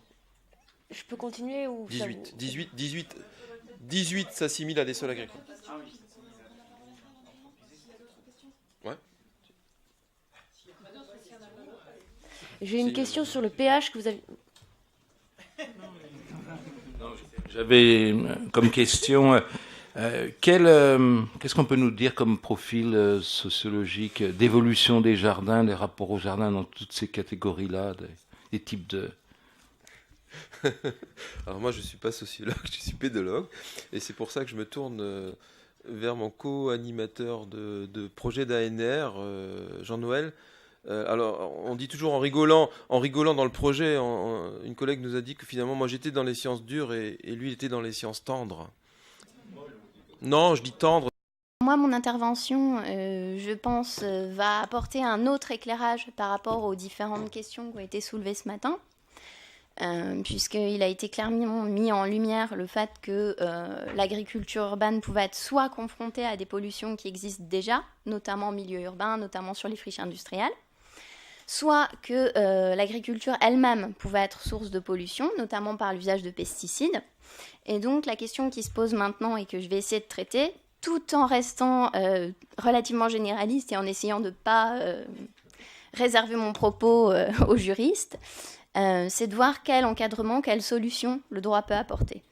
Je peux continuer ou 18 s'assimilent à des sols agricoles. Ouais. J'ai une question sur le pH que vous avez... J'avais comme question, qu'est-ce qu'on peut nous dire comme profil sociologique d'évolution des jardins, des rapports aux jardins dans toutes ces catégories-là, des types de... Alors moi je ne suis pas sociologue, je suis pédologue, et c'est pour ça que je me tourne vers mon co-animateur de projet d'ANR, Jean-Noël. Alors, on dit toujours en rigolant dans le projet, une collègue nous a dit que finalement, moi j'étais dans les sciences dures et lui il était dans les sciences tendres. Non, je dis tendre. Moi, mon intervention, je pense, va apporter un autre éclairage par rapport aux différentes questions qui ont été soulevées ce matin, puisqu'il a été clairement mis en lumière le fait que l'agriculture urbaine pouvait être soit confrontée à des pollutions qui existent déjà, notamment en milieu urbain, notamment sur les friches industrielles, soit que l'agriculture elle-même pouvait être source de pollution, notamment par l'usage de pesticides. Et donc la question qui se pose maintenant et que je vais essayer de traiter, tout en restant relativement généraliste et en essayant de ne pas réserver mon propos aux juristes, c'est de voir quel encadrement, quelle solution le droit peut apporter.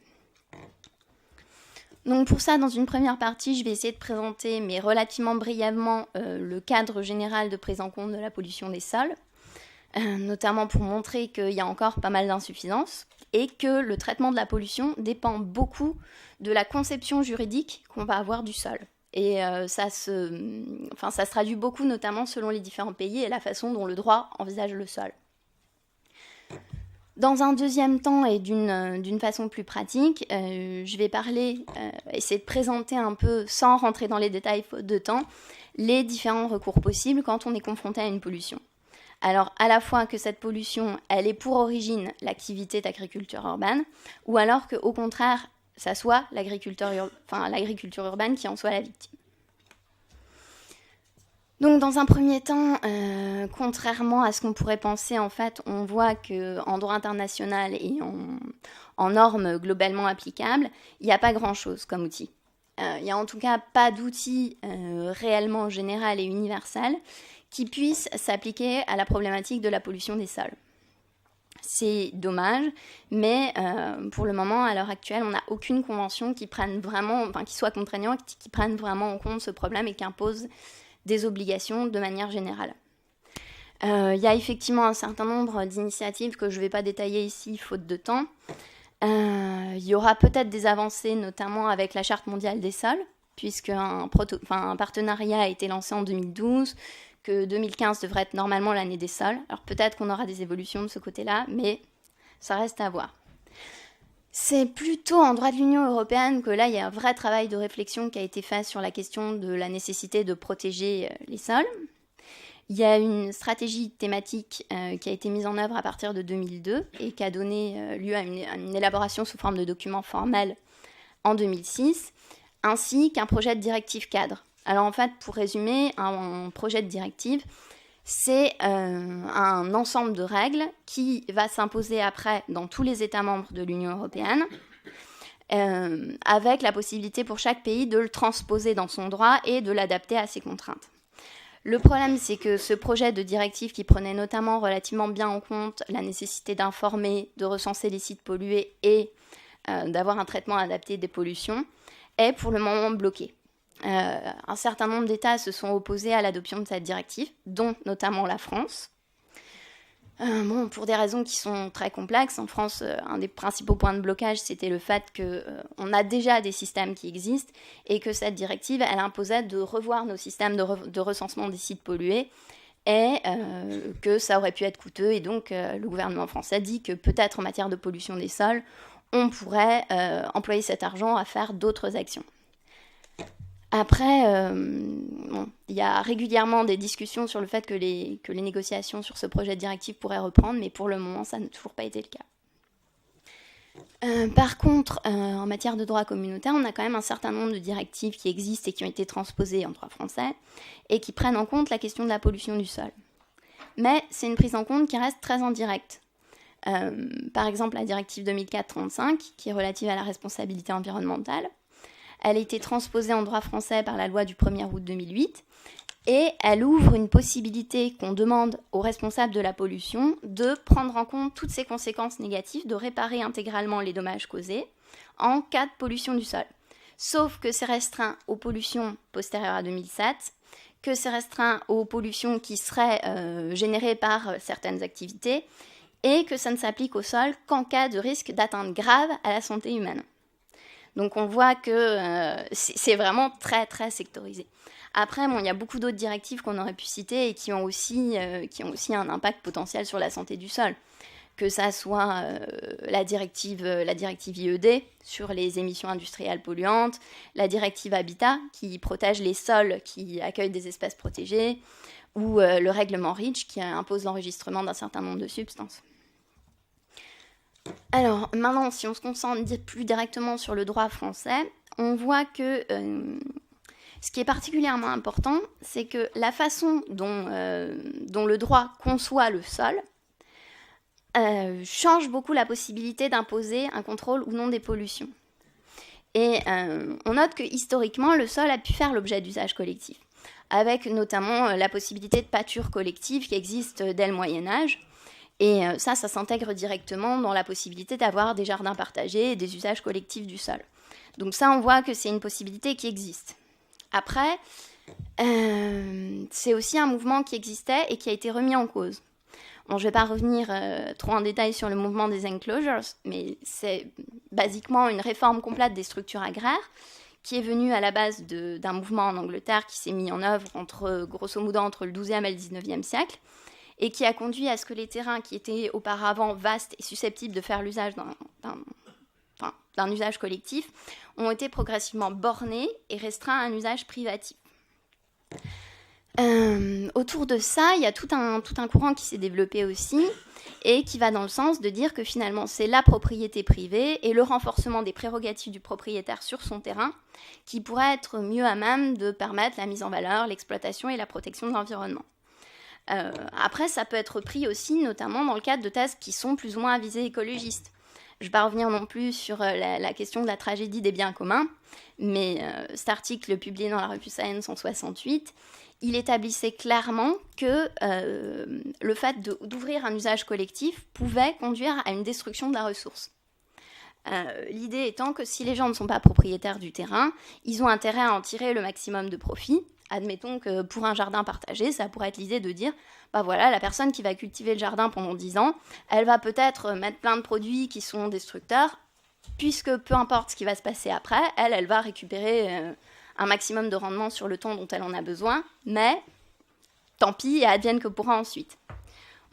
Donc pour ça, dans une première partie, je vais essayer de présenter, mais relativement brièvement, le cadre général de prise en compte de la pollution des sols, notamment pour montrer qu'il y a encore pas mal d'insuffisances et que le traitement de la pollution dépend beaucoup de la conception juridique qu'on va avoir du sol. Et ça se traduit beaucoup, notamment selon les différents pays et la façon dont le droit envisage le sol. Dans un deuxième temps et d'une façon plus pratique, je vais essayer de présenter un peu, sans rentrer dans les détails faute de temps, les différents recours possibles quand on est confronté à une pollution. Alors, à la fois que cette pollution, elle ait pour origine l'activité d'agriculture urbaine, ou alors qu'au contraire, ça soit l'agriculture urbaine qui en soit la victime. Donc, dans un premier temps, contrairement à ce qu'on pourrait penser, en fait, on voit qu'en droit international et en normes globalement applicables, il n'y a pas grand-chose comme outil. Il n'y a en tout cas pas d'outil réellement général et universel qui puisse s'appliquer à la problématique de la pollution des sols. C'est dommage, mais pour le moment, à l'heure actuelle, on n'a aucune convention qui soit contraignante, qui prenne vraiment en compte ce problème et qui impose des obligations de manière générale. Il y a effectivement un certain nombre d'initiatives que je ne vais pas détailler ici, faute de temps. Il y aura peut-être des avancées, notamment avec la Charte mondiale des sols, puisqu'un partenariat a été lancé en 2012, que 2015 devrait être normalement l'année des sols. Alors peut-être qu'on aura des évolutions de ce côté-là, mais ça reste à voir. C'est plutôt en droit de l'Union européenne que là, il y a un vrai travail de réflexion qui a été fait sur la question de la nécessité de protéger les sols. Il y a une stratégie thématique qui a été mise en œuvre à partir de 2002 et qui a donné lieu à une élaboration sous forme de document formel en 2006, ainsi qu'un projet de directive cadre. Alors en fait, pour résumer, un projet de directive, c'est un ensemble de règles qui va s'imposer après dans tous les États membres de l'Union européenne, avec la possibilité pour chaque pays de le transposer dans son droit et de l'adapter à ses contraintes. Le problème, c'est que ce projet de directive qui prenait notamment relativement bien en compte la nécessité d'informer, de recenser les sites pollués et d'avoir un traitement adapté des pollutions, est pour le moment bloqué. Un certain nombre d'États se sont opposés à l'adoption de cette directive, dont notamment la France. Pour des raisons qui sont très complexes. En France, un des principaux points de blocage, c'était le fait qu'on a déjà des systèmes qui existent et que cette directive, elle imposait de revoir nos systèmes de recensement des sites pollués et que ça aurait pu être coûteux. Et donc, le gouvernement français dit que peut-être en matière de pollution des sols, on pourrait employer cet argent à faire d'autres actions. Après, il y a régulièrement des discussions sur le fait que les négociations sur ce projet de directive pourraient reprendre, mais pour le moment, ça n'a toujours pas été le cas. Par contre, en matière de droit communautaire, on a quand même un certain nombre de directives qui existent et qui ont été transposées en droit français et qui prennent en compte la question de la pollution du sol. Mais c'est une prise en compte qui reste très indirecte. Par exemple, la directive 2004-35, qui est relative à la responsabilité environnementale, elle a été transposée en droit français par la loi du 1er août 2008 et elle ouvre une possibilité qu'on demande aux responsables de la pollution de prendre en compte toutes ces conséquences négatives, de réparer intégralement les dommages causés en cas de pollution du sol. Sauf que c'est restreint aux pollutions postérieures à 2007, que c'est restreint aux pollutions qui seraient générées par certaines activités et que ça ne s'applique au sol qu'en cas de risque d'atteinte grave à la santé humaine. Donc on voit que c'est vraiment très très sectorisé. Après, il y a beaucoup d'autres directives qu'on aurait pu citer et qui ont aussi un impact potentiel sur la santé du sol. Que ça soit la directive IED sur les émissions industrielles polluantes, la directive Habitat qui protège les sols qui accueillent des espèces protégées, ou le règlement REACH qui impose l'enregistrement d'un certain nombre de substances. Alors, maintenant, si on se concentre plus directement sur le droit français, on voit que ce qui est particulièrement important, c'est que la façon dont le droit conçoit le sol change beaucoup la possibilité d'imposer un contrôle ou non des pollutions. Et on note que historiquement, le sol a pu faire l'objet d'usages collectifs, avec notamment la possibilité de pâture collective qui existe dès le Moyen-Âge. Et ça s'intègre directement dans la possibilité d'avoir des jardins partagés et des usages collectifs du sol. Donc ça, on voit que c'est une possibilité qui existe. Après, c'est aussi un mouvement qui existait et qui a été remis en cause. Bon, je ne vais pas revenir trop en détail sur le mouvement des enclosures, mais c'est basiquement une réforme complète des structures agraires qui est venue à la base d'un mouvement en Angleterre qui s'est mis en œuvre grosso modo entre le XIIe et le XIXe siècle, et qui a conduit à ce que les terrains qui étaient auparavant vastes et susceptibles de faire l'usage d'un usage collectif ont été progressivement bornés et restreints à un usage privatif. Autour de ça, il y a tout un courant qui s'est développé aussi et qui va dans le sens de dire que finalement c'est la propriété privée et le renforcement des prérogatives du propriétaire sur son terrain qui pourrait être mieux à même de permettre la mise en valeur, l'exploitation et la protection de l'environnement. Après, ça peut être pris aussi, notamment dans le cadre de thèses qui sont plus ou moins à visée écologiste. Je ne vais pas revenir non plus sur la question de la tragédie des biens communs, mais cet article publié dans la revue Science en 1968, il établissait clairement que le fait d'ouvrir un usage collectif pouvait conduire à une destruction de la ressource. L'idée étant que si les gens ne sont pas propriétaires du terrain, ils ont intérêt à en tirer le maximum de profit. Admettons que pour un jardin partagé, ça pourrait être l'idée de dire, bah voilà, la personne qui va cultiver le jardin pendant 10 ans, elle va peut-être mettre plein de produits qui sont destructeurs, puisque peu importe ce qui va se passer après, elle va récupérer un maximum de rendement sur le temps dont elle en a besoin, mais tant pis, et advienne que pourra ensuite.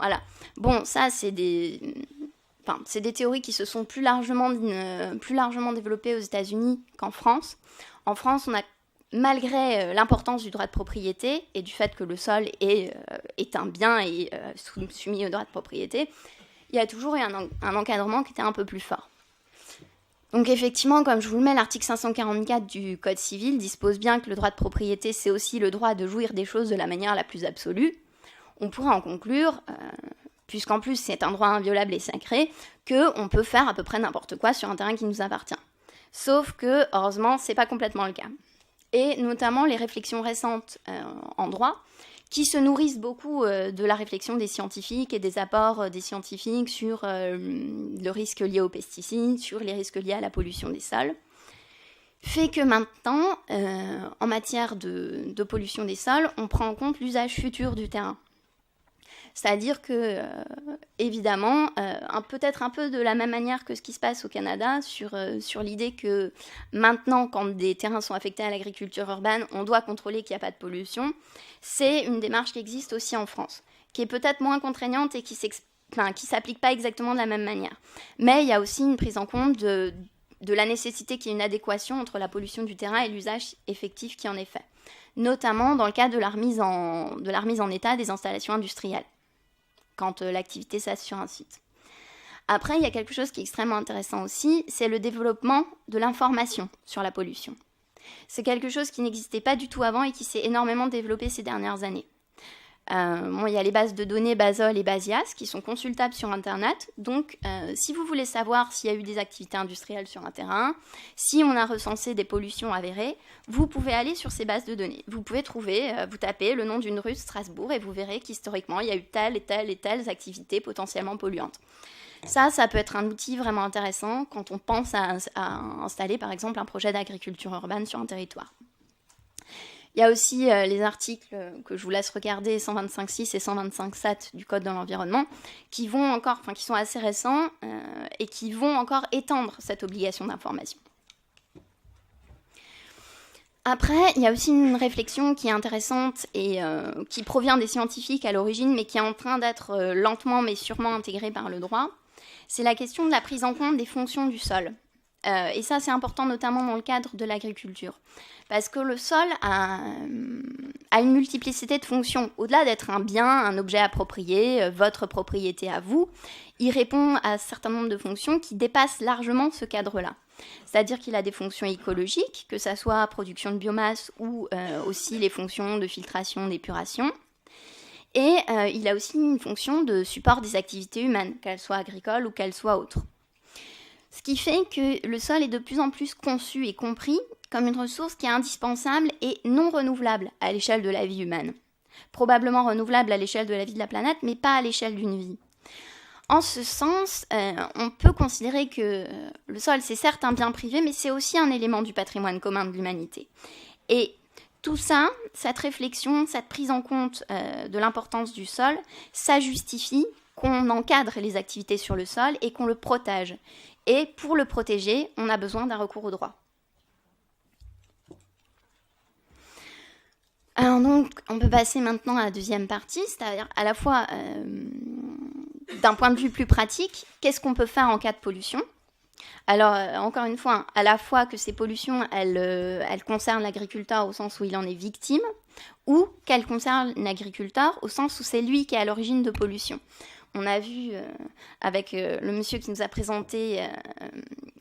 Voilà. Bon, ça, c'est des théories qui se sont plus largement développées aux États-Unis qu'en France. En France, on a malgré l'importance du droit de propriété et du fait que le sol est un bien et soumis au droit de propriété, il y a toujours eu un encadrement qui était un peu plus fort. Donc effectivement, comme je vous le mets, l'article 544 du Code civil dispose bien que le droit de propriété, c'est aussi le droit de jouir des choses de la manière la plus absolue. On pourrait en conclure, puisqu'en plus c'est un droit inviolable et sacré, qu'on peut faire à peu près n'importe quoi sur un terrain qui nous appartient. Sauf que, heureusement, c'est pas complètement le cas. Et notamment les réflexions récentes en droit qui se nourrissent beaucoup de la réflexion des scientifiques et des apports des scientifiques sur le risque lié aux pesticides, sur les risques liés à la pollution des sols, fait que maintenant, en matière de pollution des sols, on prend en compte l'usage futur du terrain. C'est-à-dire que, évidemment, peut-être un peu de la même manière que ce qui se passe au Canada, sur l'idée que maintenant, quand des terrains sont affectés à l'agriculture urbaine, on doit contrôler qu'il n'y a pas de pollution. C'est une démarche qui existe aussi en France, qui est peut-être moins contraignante et qui s'applique pas exactement de la même manière. Mais il y a aussi une prise en compte de la nécessité qu'il y ait une adéquation entre la pollution du terrain et l'usage effectif qui en est fait, notamment dans le cadre de la remise en état des installations industrielles, quand l'activité s'asse sur un site. Après, il y a quelque chose qui est extrêmement intéressant aussi, c'est le développement de l'information sur la pollution. C'est quelque chose qui n'existait pas du tout avant et qui s'est énormément développé ces dernières années. Il y a les bases de données Basol et Basias qui sont consultables sur Internet. Donc, si vous voulez savoir s'il y a eu des activités industrielles sur un terrain, si on a recensé des pollutions avérées, vous pouvez aller sur ces bases de données. Vous pouvez trouver, vous tapez le nom d'une rue de Strasbourg et vous verrez qu'historiquement, il y a eu telle et telle et telles activités potentiellement polluantes. Ça peut être un outil vraiment intéressant quand on pense à installer, par exemple, un projet d'agriculture urbaine sur un territoire. Il y a aussi les articles que je vous laisse regarder, 125.6 et 125.7 du Code de l'environnement, qui sont assez récents et qui vont encore étendre cette obligation d'information. Après, il y a aussi une réflexion qui est intéressante et qui provient des scientifiques à l'origine, mais qui est en train d'être lentement mais sûrement intégrée par le droit. C'est la question de la prise en compte des fonctions du sol. Et ça, c'est important notamment dans le cadre de l'agriculture. Parce que le sol a une multiplicité de fonctions. Au-delà d'être un bien, un objet approprié, votre propriété à vous, il répond à un certain nombre de fonctions qui dépassent largement ce cadre-là. C'est-à-dire qu'il a des fonctions écologiques, que ça soit production de biomasse ou aussi les fonctions de filtration, d'épuration. Et il a aussi une fonction de support des activités humaines, qu'elles soient agricoles ou qu'elles soient autres. Ce qui fait que le sol est de plus en plus conçu et compris comme une ressource qui est indispensable et non renouvelable à l'échelle de la vie humaine. Probablement renouvelable à l'échelle de la vie de la planète, mais pas à l'échelle d'une vie. En ce sens, on peut considérer que le sol, c'est certes un bien privé, mais c'est aussi un élément du patrimoine commun de l'humanité. Et tout ça, cette réflexion, cette prise en compte de l'importance du sol, ça justifie qu'on encadre les activités sur le sol et qu'on le protège. Et pour le protéger, on a besoin d'un recours au droit. Alors donc, on peut passer maintenant à la deuxième partie, c'est-à-dire à la fois, d'un point de vue plus pratique, qu'est-ce qu'on peut faire en cas de pollution ? Alors, encore une fois, à la fois que ces pollutions, elles concernent l'agriculteur au sens où il en est victime, ou qu'elles concernent l'agriculteur au sens où c'est lui qui est à l'origine de pollution. On a vu avec le monsieur qui nous a présenté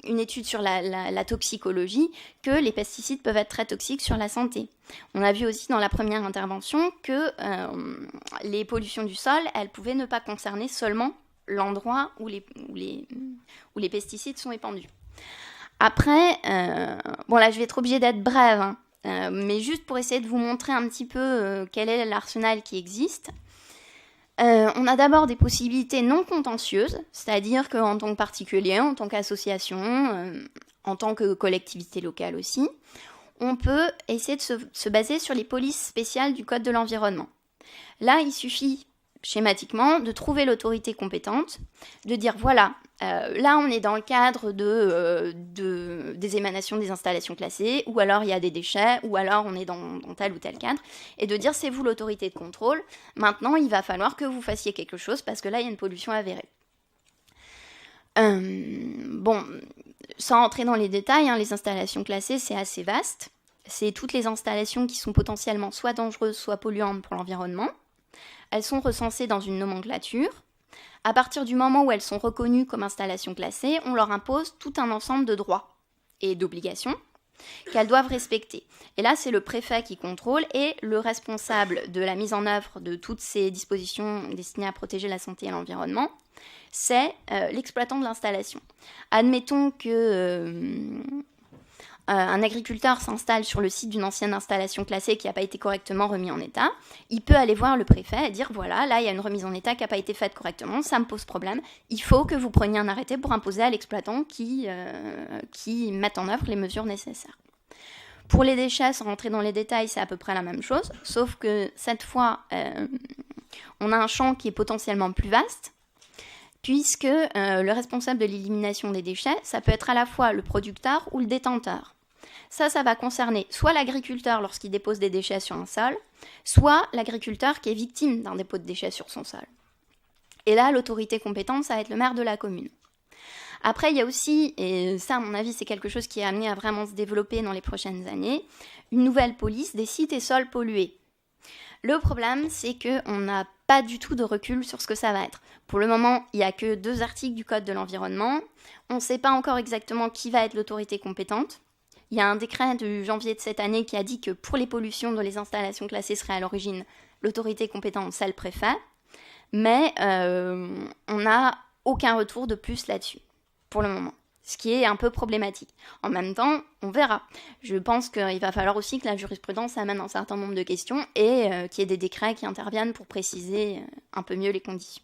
une étude sur la toxicologie que les pesticides peuvent être très toxiques sur la santé. On a vu aussi dans la première intervention que les pollutions du sol, elles pouvaient ne pas concerner seulement l'endroit où les pesticides sont épandus. Après, là je vais être obligée d'être brève, mais juste pour essayer de vous montrer un petit peu quel est l'arsenal qui existe. On a d'abord des possibilités non contentieuses, c'est-à-dire qu'en tant que particulier, en tant qu'association, en tant que collectivité locale aussi, on peut essayer de se baser sur les polices spéciales du Code de l'environnement. Là, il suffit schématiquement de trouver l'autorité compétente, de dire voilà, là on est dans le cadre des émanations des installations classées, ou alors il y a des déchets, ou alors on est dans tel ou tel cadre, et de dire c'est vous l'autorité de contrôle, maintenant il va falloir que vous fassiez quelque chose parce que là il y a une pollution avérée. Sans entrer dans les détails, les installations classées c'est assez vaste, c'est toutes les installations qui sont potentiellement soit dangereuses, soit polluantes pour l'environnement. Elles sont recensées dans une nomenclature. À partir du moment où elles sont reconnues comme installations classées, on leur impose tout un ensemble de droits et d'obligations qu'elles doivent respecter. Et là, c'est le préfet qui contrôle et le responsable de la mise en œuvre de toutes ces dispositions destinées à protéger la santé et l'environnement, c'est l'exploitant de l'installation. Admettons que un agriculteur s'installe sur le site d'une ancienne installation classée qui n'a pas été correctement remise en état, il peut aller voir le préfet et dire voilà, là il y a une remise en état qui n'a pas été faite correctement, ça me pose problème, il faut que vous preniez un arrêté pour imposer à l'exploitant qui mette en œuvre les mesures nécessaires. Pour les déchets, sans rentrer dans les détails, c'est à peu près la même chose, sauf que cette fois, on a un champ qui est potentiellement plus vaste, puisque le responsable de l'élimination des déchets, ça peut être à la fois le producteur ou le détenteur. Ça va concerner soit l'agriculteur lorsqu'il dépose des déchets sur un sol, soit l'agriculteur qui est victime d'un dépôt de déchets sur son sol. Et là, l'autorité compétente, ça va être le maire de la commune. Après, il y a aussi, et ça à mon avis c'est quelque chose qui est amené à vraiment se développer dans les prochaines années, une nouvelle police des sites et sols pollués. Le problème, c'est qu'on n'a pas du tout de recul sur ce que ça va être. Pour le moment, il n'y a que 2 articles du Code de l'environnement. On ne sait pas encore exactement qui va être l'autorité compétente. Il y a un décret de janvier de cette année qui a dit que pour les pollutions dont les installations classées seraient à l'origine, l'autorité compétente, c'est le préfet. Mais on n'a aucun retour de plus là-dessus, pour le moment. Ce qui est un peu problématique. En même temps, on verra. Je pense qu'il va falloir aussi que la jurisprudence amène un certain nombre de questions et qu'il y ait des décrets qui interviennent pour préciser un peu mieux les conditions.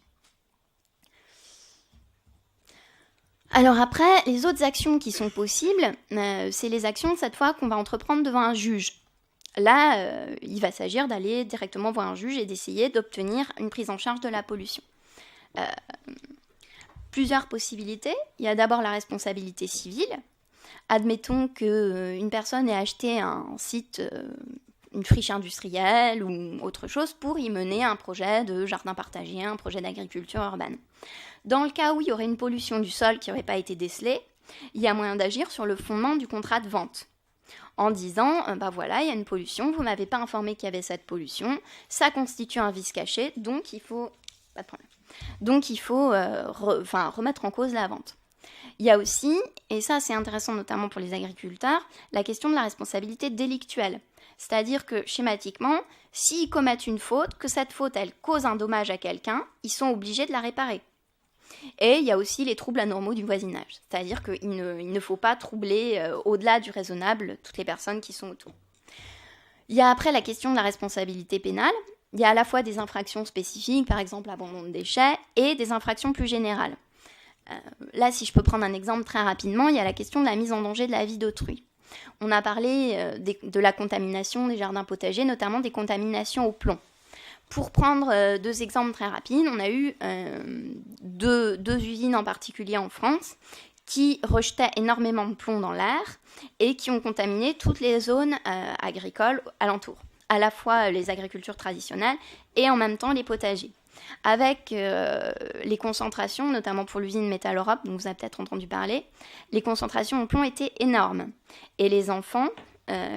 Alors après, les autres actions qui sont possibles, c'est les actions, cette fois, qu'on va entreprendre devant un juge. Là, il va s'agir d'aller directement voir un juge et d'essayer d'obtenir une prise en charge de la pollution. Plusieurs possibilités. Il y a d'abord la responsabilité civile. Admettons qu'une personne ait acheté un site, une friche industrielle ou autre chose pour y mener un projet de jardin partagé, un projet d'agriculture urbaine. Dans le cas où il y aurait une pollution du sol qui n'aurait pas été décelée, il y a moyen d'agir sur le fondement du contrat de vente. En disant, voilà, il y a une pollution, vous ne m'avez pas informé qu'il y avait cette pollution, ça constitue un vice caché, donc il faut... Pas de problème. Donc il faut remettre en cause la vente. Il y a aussi, et ça c'est intéressant notamment pour les agriculteurs, la question de la responsabilité délictuelle. C'est-à-dire que schématiquement, s'ils commettent une faute, que cette faute elle cause un dommage à quelqu'un, ils sont obligés de la réparer. Et il y a aussi les troubles anormaux du voisinage. C'est-à-dire qu'il ne faut pas troubler au-delà du raisonnable toutes les personnes qui sont autour. Il y a après la question de la responsabilité pénale. Il y a à la fois des infractions spécifiques, par exemple l'abandon de déchets, et des infractions plus générales. Là, si je peux prendre un exemple très rapidement, il y a la question de la mise en danger de la vie d'autrui. On a parlé de la contamination des jardins potagers, notamment des contaminations au plomb. Pour prendre 2 exemples très rapides, on a eu 2 usines en particulier en France qui rejetaient énormément de plomb dans l'air et qui ont contaminé toutes les zones agricoles alentours. À la fois les agricultures traditionnelles et en même temps les potagers. Avec les concentrations, notamment pour l'usine Métal Europe, dont vous avez peut-être entendu parler, les concentrations en plomb étaient énormes. Et les enfants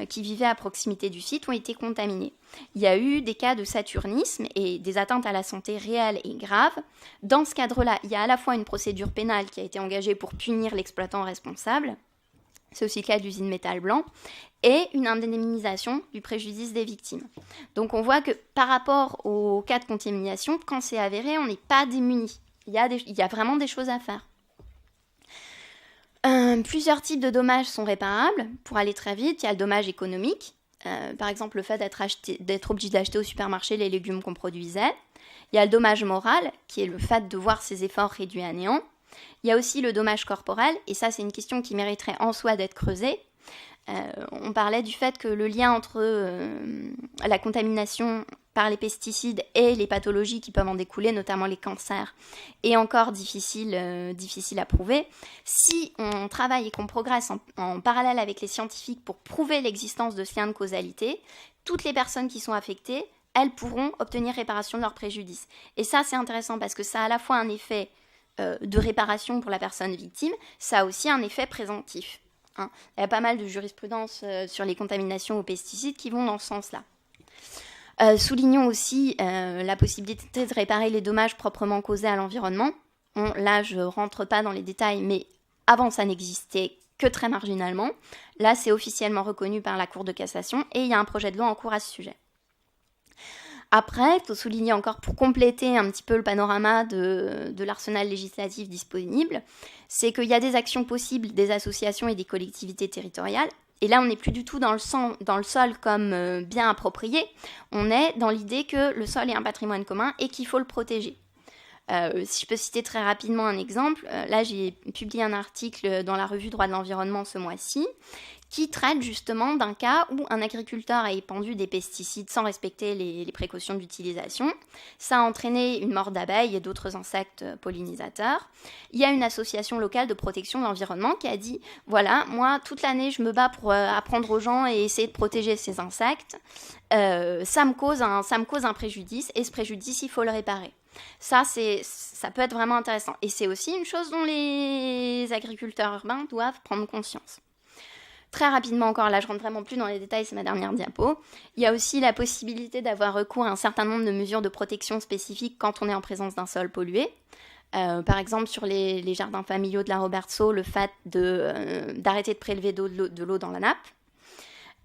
qui vivaient à proximité du site ont été contaminés. Il y a eu des cas de saturnisme et des atteintes à la santé réelles et graves. Dans ce cadre-là, il y a à la fois une procédure pénale qui a été engagée pour punir l'exploitant responsable, c'est aussi le cas de l'usine Métal Blanc, et une indemnisation du préjudice des victimes. Donc on voit que par rapport au cas de contamination, quand c'est avéré, on n'est pas démunis. Il y a vraiment des choses à faire. Plusieurs types de dommages sont réparables. Pour aller très vite, il y a le dommage économique. Par exemple, le fait d'être obligé d'acheter au supermarché les légumes qu'on produisait. Il y a le dommage moral, qui est le fait de voir ses efforts réduits à néant. Il y a aussi le dommage corporel, et ça c'est une question qui mériterait en soi d'être creusée. On parlait du fait que le lien entre la contamination par les pesticides et les pathologies qui peuvent en découler, notamment les cancers, est encore difficile à prouver. Si on travaille et qu'on progresse en parallèle avec les scientifiques pour prouver l'existence de ce lien de causalité, toutes les personnes qui sont affectées, elles pourront obtenir réparation de leur préjudice. Et ça c'est intéressant parce que ça a à la fois un effet de réparation pour la personne victime, ça a aussi un effet préventif. Il y a pas mal de jurisprudence sur les contaminations aux pesticides qui vont dans ce sens-là. Soulignons aussi la possibilité de réparer les dommages proprement causés à l'environnement. Bon, là, je ne rentre pas dans les détails, mais avant, ça n'existait que très marginalement. Là, c'est officiellement reconnu par la Cour de cassation et il y a un projet de loi en cours à ce sujet. Après, il faut souligner encore pour compléter un petit peu le panorama de l'arsenal législatif disponible, c'est qu'il y a des actions possibles des associations et des collectivités territoriales Et là, on n'est plus du tout dans le sol comme bien approprié. On est dans l'idée que le sol est un patrimoine commun et qu'il faut le protéger. Si je peux citer très rapidement un exemple, là j'ai publié un article dans la revue Droit de l'environnement ce mois-ci qui traite justement d'un cas où un agriculteur a épandu des pesticides sans respecter les précautions d'utilisation. Ça a entraîné une mort d'abeilles et d'autres insectes pollinisateurs. Il y a une association locale de protection de l'environnement qui a dit « Voilà, moi toute l'année je me bats pour apprendre aux gens et essayer de protéger ces insectes. Ça me cause un préjudice et ce préjudice il faut le réparer. » Ça peut être vraiment intéressant. Et c'est aussi une chose dont les agriculteurs urbains doivent prendre conscience. Très rapidement encore, là je rentre vraiment plus dans les détails, c'est ma dernière diapo. Il y a aussi la possibilité d'avoir recours à un certain nombre de mesures de protection spécifiques quand on est en présence d'un sol pollué. Par exemple, sur les jardins familiaux de la Robertsau, le fait d'arrêter de prélever de l'eau dans la nappe.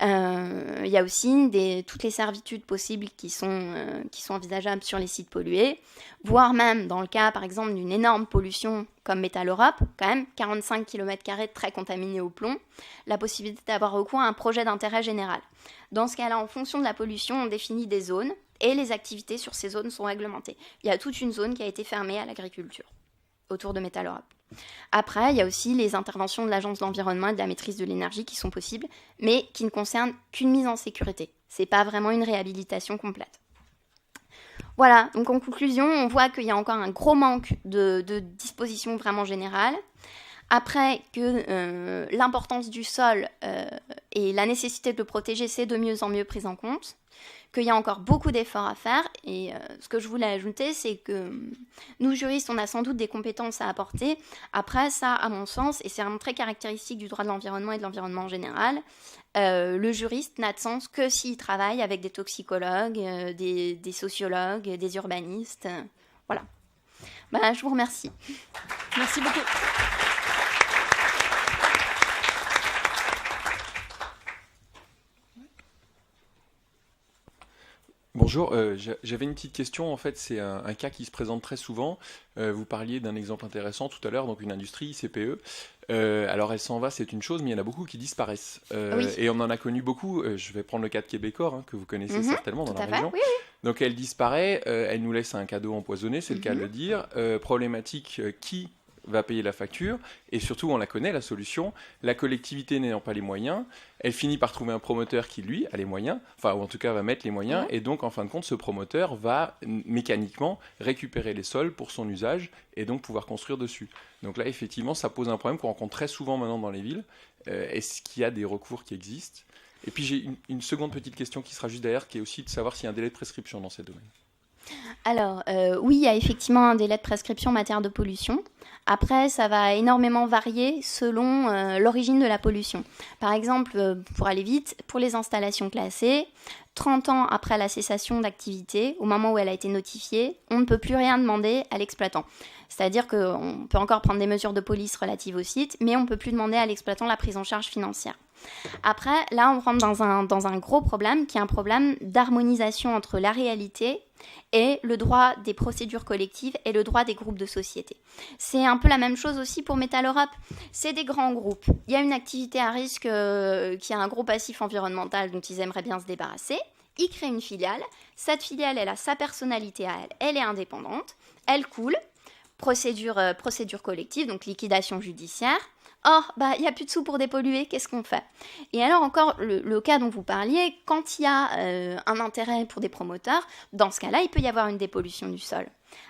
Il y a aussi toutes les servitudes possibles qui sont envisageables sur les sites pollués, voire même dans le cas par exemple d'une énorme pollution comme Métal Europe, quand même 45 km² très contaminés au plomb, la possibilité d'avoir recours à un projet d'intérêt général. Dans ce cas-là, en fonction de la pollution, on définit des zones et les activités sur ces zones sont réglementées. Il y a toute une zone qui a été fermée à l'agriculture autour de Métal Europe. Après, il y a aussi les interventions de l'Agence de l'environnement et de la maîtrise de l'énergie qui sont possibles, mais qui ne concernent qu'une mise en sécurité. Ce n'est pas vraiment une réhabilitation complète. Voilà, donc en conclusion, on voit qu'il y a encore un gros manque de dispositions vraiment générales. Après, que l'importance du sol et la nécessité de le protéger, c'est de mieux en mieux pris en compte. Qu'il y a encore beaucoup d'efforts à faire. Et ce que je voulais ajouter, c'est que nous, juristes, on a sans doute des compétences à apporter. Après, ça, à mon sens, et c'est vraiment très caractéristique du droit de l'environnement et de l'environnement en général, le juriste n'a de sens que s'il travaille avec des toxicologues, des sociologues, des urbanistes. Voilà. Je vous remercie. Merci beaucoup. Bonjour, j'avais une petite question. En fait, c'est un cas qui se présente très souvent. Vous parliez d'un exemple intéressant tout à l'heure, donc une industrie, CPE. Alors, elle s'en va, c'est une chose, mais il y en a beaucoup qui disparaissent. Oui. Et on en a connu beaucoup. Je vais prendre le cas de Québecor, que vous connaissez certainement dans la région. Oui. Donc, elle disparaît, elle nous laisse un cadeau empoisonné, c'est le cas de le dire. Problématique, qui va payer la facture, et surtout on la connaît, la solution, la collectivité n'ayant pas les moyens, elle finit par trouver un promoteur qui lui a les moyens, enfin ou en tout cas va mettre les moyens, et donc en fin de compte ce promoteur va mécaniquement récupérer les sols pour son usage et donc pouvoir construire dessus. Donc là effectivement ça pose un problème qu'on rencontre très souvent maintenant dans les villes. Est-ce qu'il y a des recours qui existent? Et puis j'ai une seconde petite question qui sera juste derrière, qui est aussi de savoir s'il y a un délai de prescription dans ces domaines. Alors, oui, il y a effectivement un délai de prescription en matière de pollution. Après, ça va énormément varier selon l'origine de la pollution. Par exemple, pour aller vite, pour les installations classées, 30 ans après la cessation d'activité, au moment où elle a été notifiée, on ne peut plus rien demander à l'exploitant. C'est-à-dire qu'on peut encore prendre des mesures de police relatives au site, mais on ne peut plus demander à l'exploitant la prise en charge financière. Après, là, on rentre dans un gros problème, qui est un problème d'harmonisation entre la réalité et le droit des procédures collectives et le droit des groupes de société. C'est un peu la même chose aussi pour Métal Europe. C'est des grands groupes. Il y a une activité à risque qui a un gros passif environnemental dont ils aimeraient bien se débarrasser. Ils créent une filiale. Cette filiale, elle a sa personnalité à elle. Elle est indépendante. Elle coule. Procédure collective, donc liquidation judiciaire. Or, il n'y a plus de sous pour dépolluer, qu'est-ce qu'on fait? Et alors encore, le cas dont vous parliez, quand il y a un intérêt pour des promoteurs, dans ce cas-là, il peut y avoir une dépollution du sol.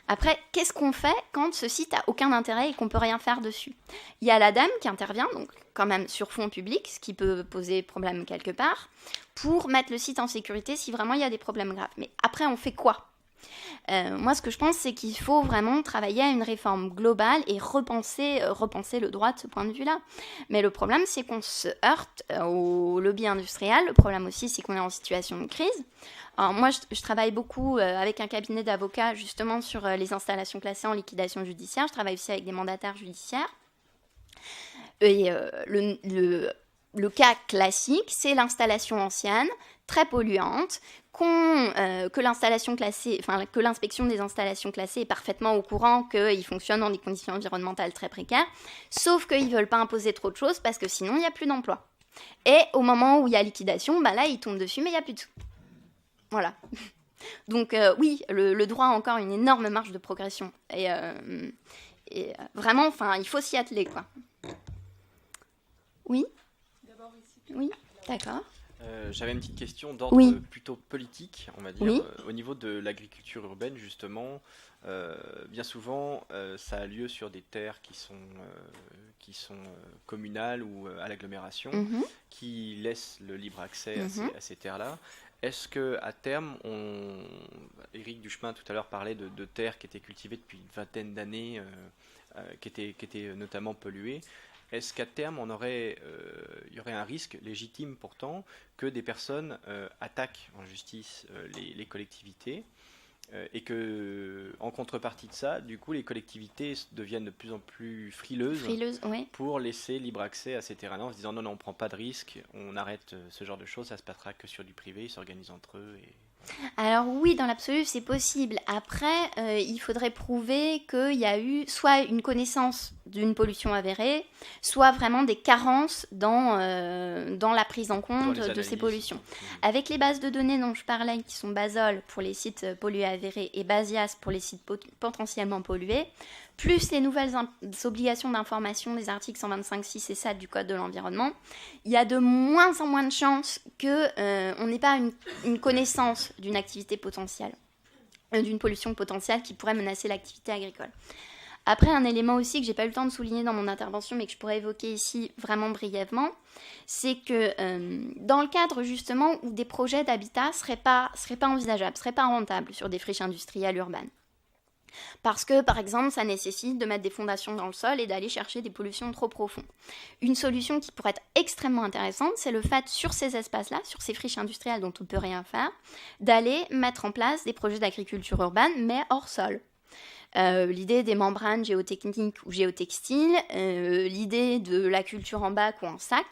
Après, qu'est-ce qu'on fait quand ce site n'a aucun intérêt et qu'on ne peut rien faire dessus? Il y a l'ADEME qui intervient, donc quand même sur fonds publics, ce qui peut poser problème quelque part, pour mettre le site en sécurité si vraiment il y a des problèmes graves. Mais après, on fait quoi? Moi, ce que je pense, c'est qu'il faut vraiment travailler à une réforme globale et repenser le droit de ce point de vue-là. Mais le problème, c'est qu'on se heurte au lobby industriel. Le problème aussi, c'est qu'on est en situation de crise. Alors moi, je travaille beaucoup avec un cabinet d'avocats, justement, sur les installations classées en liquidation judiciaire. Je travaille aussi avec des mandataires judiciaires. Et le cas classique, c'est l'installation ancienne, très polluante, que l'inspection des installations classées est parfaitement au courant qu'ils fonctionnent dans des conditions environnementales très précaires, sauf qu'ils ne veulent pas imposer trop de choses parce que sinon il n'y a plus d'emploi. Et au moment où il y a liquidation, là, il tombe dessus, mais il n'y a plus de sous. Voilà. Donc oui, le droit a encore une énorme marge de progression. Et vraiment, il faut s'y atteler, quoi. Oui ? Oui, d'accord. J'avais une petite question d'ordre plutôt politique, on va dire. Oui. Au niveau de l'agriculture urbaine, justement, bien souvent, ça a lieu sur des terres qui sont communales ou à l'agglomération, qui laissent le libre accès à ces terres-là. Est-ce qu'à terme, Éric Duchemin tout à l'heure parlait de terres qui étaient cultivées depuis une vingtaine d'années, qui étaient notamment polluées. Est-ce qu'à terme, il y aurait un risque légitime pourtant que des personnes attaquent en justice les collectivités et que, en contrepartie de ça, du coup, les collectivités deviennent de plus en plus frileuses pour laisser libre accès à ces terrains-là en se disant non, on ne prend pas de risque, on arrête ce genre de choses, ça se passera que sur du privé, ils s'organisent entre eux. Alors oui, dans l'absolu, c'est possible. Après, il faudrait prouver qu'il y a eu soit une connaissance d'une pollution avérée, soit vraiment des carences dans la prise en compte de ces pollutions. Avec les bases de données dont je parlais, qui sont Basol pour les sites pollués avérés et Basias pour les sites potentiellement pollués, plus les nouvelles obligations d'information des articles 125.6 et 7 du Code de l'environnement, il y a de moins en moins de chances qu'on n'ait pas une connaissance d'une activité potentielle, d'une pollution potentielle qui pourrait menacer l'activité agricole. Après, un élément aussi que je n'ai pas eu le temps de souligner dans mon intervention, mais que je pourrais évoquer ici vraiment brièvement, c'est que dans le cadre justement où des projets d'habitat ne seraient pas envisageables, ne seraient pas rentables sur des friches industrielles urbaines. Parce que, par exemple, ça nécessite de mettre des fondations dans le sol et d'aller chercher des pollutions trop profondes. Une solution qui pourrait être extrêmement intéressante, c'est le fait, sur ces espaces-là, sur ces friches industrielles dont on ne peut rien faire, d'aller mettre en place des projets d'agriculture urbaine, mais hors sol. L'idée des membranes géotechniques ou géotextiles, l'idée de la culture en bac ou en sac,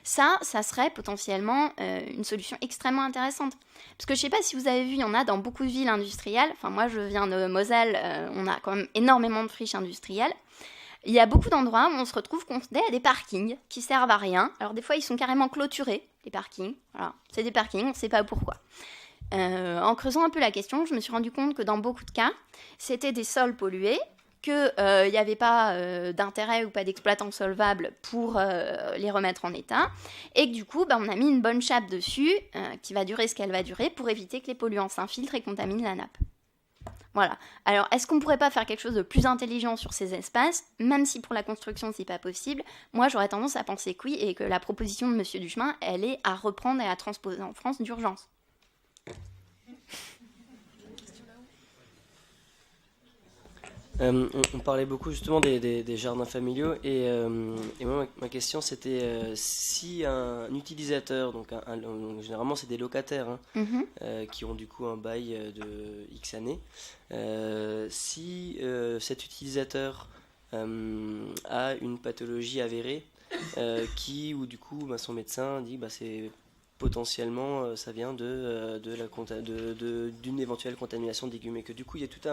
ça serait potentiellement une solution extrêmement intéressante. Parce que je ne sais pas si vous avez vu, il y en a dans beaucoup de villes industrielles. Enfin, moi, je viens de Moselle, on a quand même énormément de friches industrielles. Il y a beaucoup d'endroits où on se retrouve confronté à des parkings qui servent à rien. Alors, des fois, ils sont carrément clôturés, les parkings. Voilà, c'est des parkings, on ne sait pas pourquoi. En creusant un peu la question, je me suis rendu compte que dans beaucoup de cas, c'était des sols pollués, qu'il n'y avait pas d'intérêt ou pas d'exploitant solvable pour les remettre en état, et que du coup, on a mis une bonne chape dessus, qui va durer ce qu'elle va durer, pour éviter que les polluants s'infiltrent et contaminent la nappe. Voilà. Alors, est-ce qu'on ne pourrait pas faire quelque chose de plus intelligent sur ces espaces, même si pour la construction, c'est pas possible? Moi, j'aurais tendance à penser que oui, et que la proposition de M. Duchemin, elle est à reprendre et à transposer en France d'urgence. On parlait beaucoup justement des jardins familiaux et moi ma question c'était si un utilisateur, donc généralement c'est des locataires qui ont du coup un bail de X années, si cet utilisateur a une pathologie avérée ou du coup son médecin dit c'est potentiellement ça vient d'une éventuelle contamination d'igumes, et que du coup il y a tout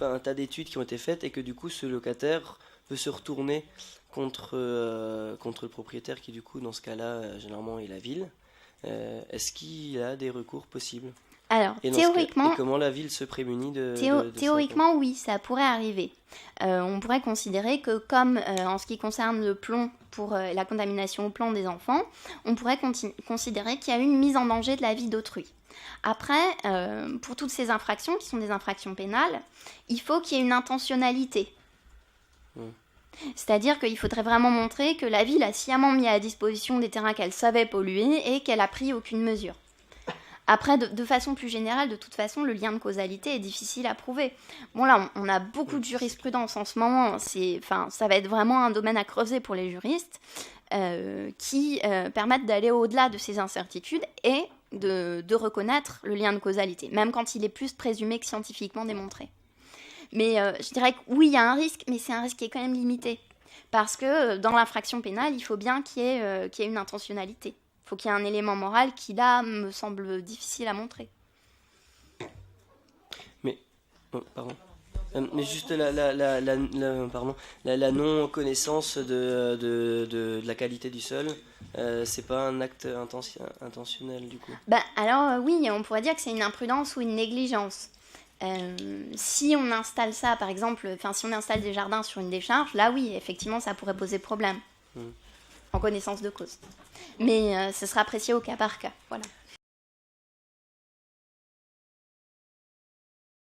un tas d'études qui ont été faites et que du coup ce locataire peut se retourner contre le propriétaire qui du coup dans ce cas-là généralement est la ville. Est-ce qu'il y a des recours possibles? Alors, théoriquement, et comment la ville se prémunit de théoriquement, oui, ça pourrait arriver. On pourrait considérer que, comme en ce qui concerne le plomb pour la contamination au plomb des enfants, on pourrait considérer qu'il y a eu une mise en danger de la vie d'autrui. Après, pour toutes ces infractions, qui sont des infractions pénales, il faut qu'il y ait une intentionnalité. C'est-à-dire qu'il faudrait vraiment montrer que la ville a sciemment mis à disposition des terrains qu'elle savait polluer et qu'elle a pris aucune mesure. Après, de façon plus générale, de toute façon, le lien de causalité est difficile à prouver. Bon là, on a beaucoup de jurisprudence en ce moment, ça va être vraiment un domaine à creuser pour les juristes, qui permettent d'aller au-delà de ces incertitudes et de reconnaître le lien de causalité, même quand il est plus présumé que scientifiquement démontré. Mais je dirais que oui, il y a un risque, mais c'est un risque qui est quand même limité. Parce que dans l'infraction pénale, il faut bien qu'il y ait une intentionnalité. Il faut qu'il y ait un élément moral qui, là, me semble difficile à montrer. Mais, mais juste la non-connaissance de la qualité du sol, c'est pas un acte intentionnel du coup. Alors oui, on pourrait dire que c'est une imprudence ou une négligence. Si on installe ça, par exemple, si on installe des jardins sur une décharge, là oui, effectivement, ça pourrait poser problème, en connaissance de cause. Mais ce sera apprécié au cas par cas, voilà.